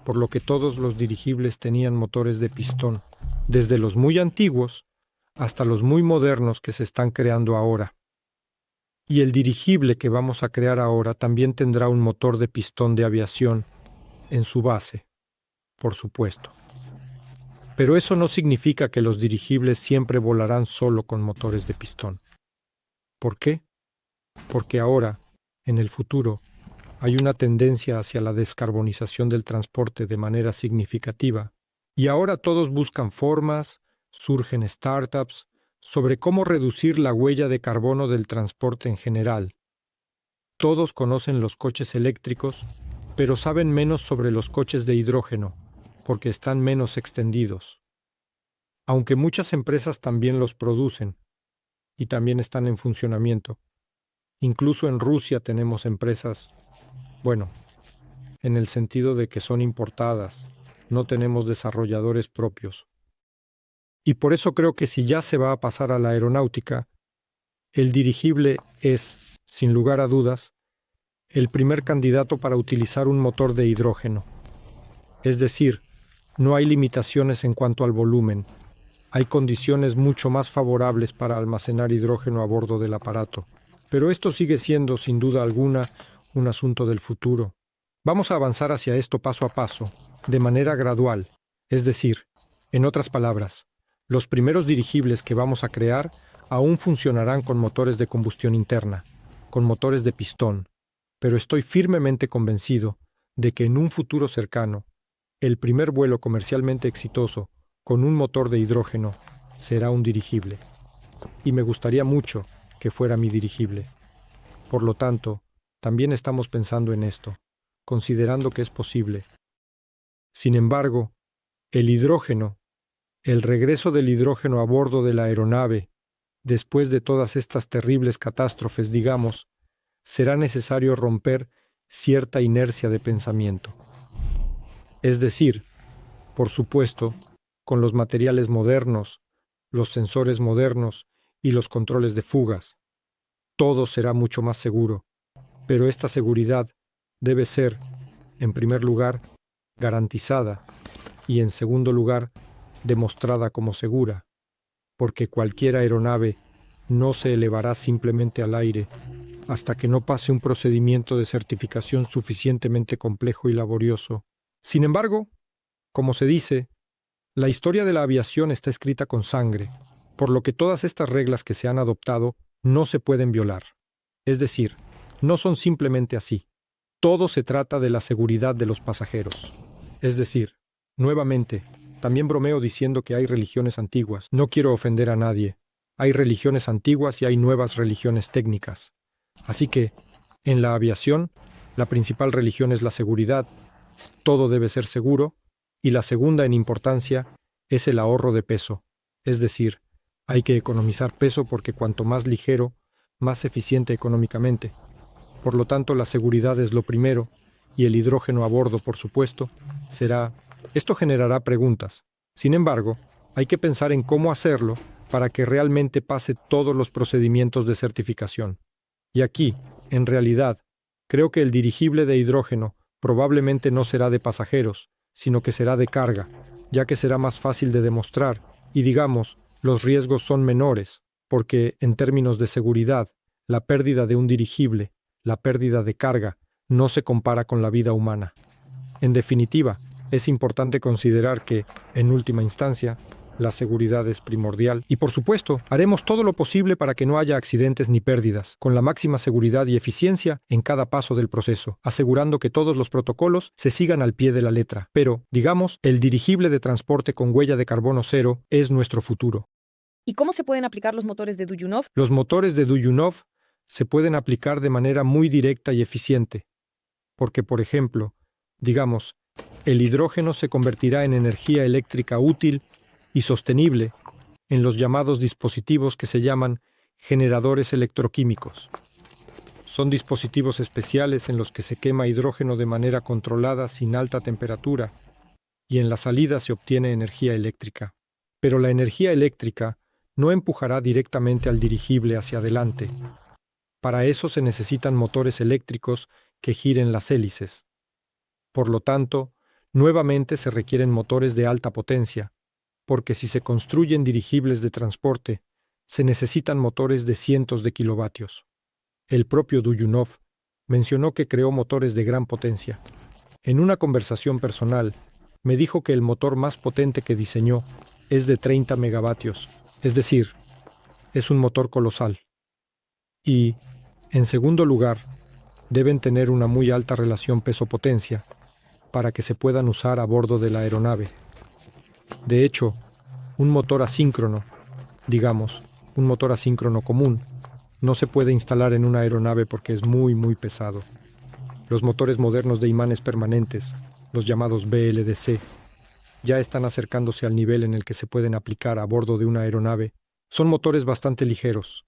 por lo que todos los dirigibles tenían motores de pistón, desde los muy antiguos hasta los muy modernos que se están creando ahora. Y el dirigible que vamos a crear ahora también tendrá un motor de pistón de aviación en su base, por supuesto. Pero eso no significa que los dirigibles siempre volarán solo con motores de pistón. ¿Por qué? Porque ahora, en el futuro, hay una tendencia hacia la descarbonización del transporte de manera significativa, y ahora todos buscan formas, surgen startups, sobre cómo reducir la huella de carbono del transporte en general. Todos conocen los coches eléctricos, pero saben menos sobre los coches de hidrógeno, porque están menos extendidos. Aunque muchas empresas también los producen, y también están en funcionamiento. Incluso en Rusia tenemos empresas, bueno, en el sentido de que son importadas, no tenemos desarrolladores propios. Y por eso creo que si ya se va a pasar a la aeronáutica, el dirigible es, sin lugar a dudas, el primer candidato para utilizar un motor de hidrógeno. Es decir, no hay limitaciones en cuanto al volumen. Hay condiciones mucho más favorables para almacenar hidrógeno a bordo del aparato. Pero esto sigue siendo, sin duda alguna, un asunto del futuro. Vamos a avanzar hacia esto paso a paso, de manera gradual. Es decir, en otras palabras, los primeros dirigibles que vamos a crear aún funcionarán con motores de combustión interna, con motores de pistón, pero estoy firmemente convencido de que en un futuro cercano, el primer vuelo comercialmente exitoso con un motor de hidrógeno será un dirigible. Y me gustaría mucho que fuera mi dirigible. Por lo tanto, también estamos pensando en esto, considerando que es posible. Sin embargo, el hidrógeno, el regreso del hidrógeno a bordo de la aeronave, después de todas estas terribles catástrofes, digamos, será necesario romper cierta inercia de pensamiento. Es decir, por supuesto, con los materiales modernos, los sensores modernos y los controles de fugas, todo será mucho más seguro, pero esta seguridad debe ser, en primer lugar, garantizada y, en segundo lugar, demostrada como segura, porque cualquier aeronave no se elevará simplemente al aire hasta que no pase un procedimiento de certificación suficientemente complejo y laborioso. Sin embargo, como se dice, la historia de la aviación está escrita con sangre, por lo que todas estas reglas que se han adoptado no se pueden violar. Es decir, no son simplemente así. Todo se trata de la seguridad de los pasajeros. Es decir, nuevamente, también bromeo diciendo que hay religiones antiguas. No quiero ofender a nadie. Hay religiones antiguas y hay nuevas religiones técnicas. Así que, en la aviación, la principal religión es la seguridad. Todo debe ser seguro. Y la segunda en importancia es el ahorro de peso. Es decir, hay que economizar peso porque cuanto más ligero, más eficiente económicamente. Por lo tanto, la seguridad es lo primero, y el hidrógeno a bordo, por supuesto, será... Esto generará preguntas. Sin embargo, hay que pensar en cómo hacerlo para que realmente pase todos los procedimientos de certificación. Y aquí, en realidad, creo que el dirigible de hidrógeno probablemente no será de pasajeros, sino que será de carga, ya que será más fácil de demostrar, y digamos, los riesgos son menores, porque, en términos de seguridad, la pérdida de un dirigible, la pérdida de carga, no se compara con la vida humana. En definitiva, es importante considerar que, en última instancia, la seguridad es primordial y, por supuesto, haremos todo lo posible para que no haya accidentes ni pérdidas, con la máxima seguridad y eficiencia en cada paso del proceso, asegurando que todos los protocolos se sigan al pie de la letra. Pero, digamos, el dirigible de transporte con huella de carbono cero es nuestro futuro. ¿Y cómo se pueden aplicar los motores de Duyunov? Los motores de Duyunov se pueden aplicar de manera muy directa y eficiente, porque, por ejemplo, digamos, el hidrógeno se convertirá en energía eléctrica útil y sostenible en los llamados dispositivos que se llaman generadores electroquímicos. Son dispositivos especiales en los que se quema hidrógeno de manera controlada sin alta temperatura y en la salida se obtiene energía eléctrica. Pero la energía eléctrica no empujará directamente al dirigible hacia adelante. Para eso se necesitan motores eléctricos que giren las hélices. Por lo tanto, nuevamente se requieren motores de alta potencia, porque si se construyen dirigibles de transporte, se necesitan motores de cientos de kilovatios. El propio Duyunov mencionó que creó motores de gran potencia. En una conversación personal, me dijo que el motor más potente que diseñó es de 30 megavatios, es decir, es un motor colosal. Y, en segundo lugar, deben tener una muy alta relación peso-potencia para que se puedan usar a bordo de la aeronave. De hecho, un motor asíncrono, digamos, un motor asíncrono común, no se puede instalar en una aeronave porque es muy pesado. Los motores modernos de imanes permanentes, los llamados BLDC, ya están acercándose al nivel en el que se pueden aplicar a bordo de una aeronave. Son motores bastante ligeros,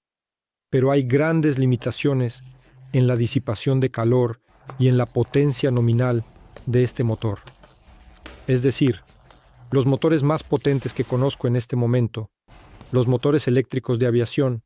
pero hay grandes limitaciones en la disipación de calor y en la potencia nominal de este motor. Es decir, los motores más potentes que conozco en este momento, los motores eléctricos de aviación,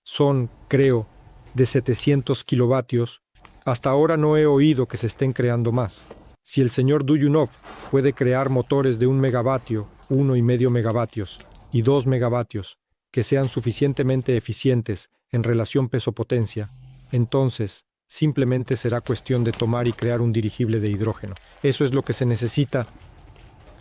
son, creo, de 700 kilovatios. Hasta ahora no he oído que se estén creando más. Si el señor Duyunov puede crear motores de 1 megavatio, 1,5 megavatios y 2 megavatios que sean suficientemente eficientes en relación peso-potencia, entonces simplemente será cuestión de tomar y crear un dirigible de hidrógeno. Eso es lo que se necesita.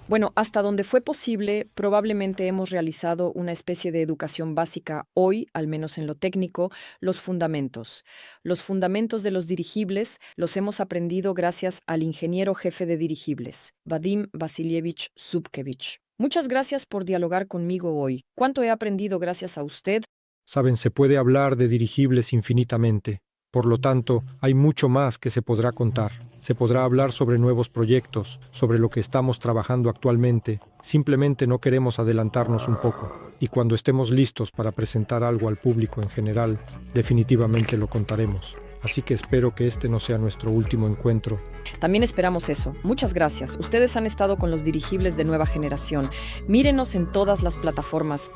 Bueno, hasta donde fue posible, probablemente hemos realizado una especie de educación básica hoy, al menos en lo técnico, los fundamentos. Los fundamentos de los dirigibles los hemos aprendido gracias al ingeniero jefe de dirigibles, Vadim Vasilievich Zubkevich. Muchas gracias por dialogar conmigo hoy. ¿Cuánto he aprendido gracias a usted? Saben, se puede hablar de dirigibles infinitamente. Por lo tanto, hay mucho más que se podrá contar. Se podrá hablar sobre nuevos proyectos, sobre lo que estamos trabajando actualmente. Simplemente no queremos adelantarnos un poco. Y cuando estemos listos para presentar algo al público en general, definitivamente lo contaremos. Así que espero que este no sea nuestro último encuentro. También esperamos eso. Muchas gracias. Ustedes han estado con los dirigibles de nueva generación. Mírenos en todas las plataformas.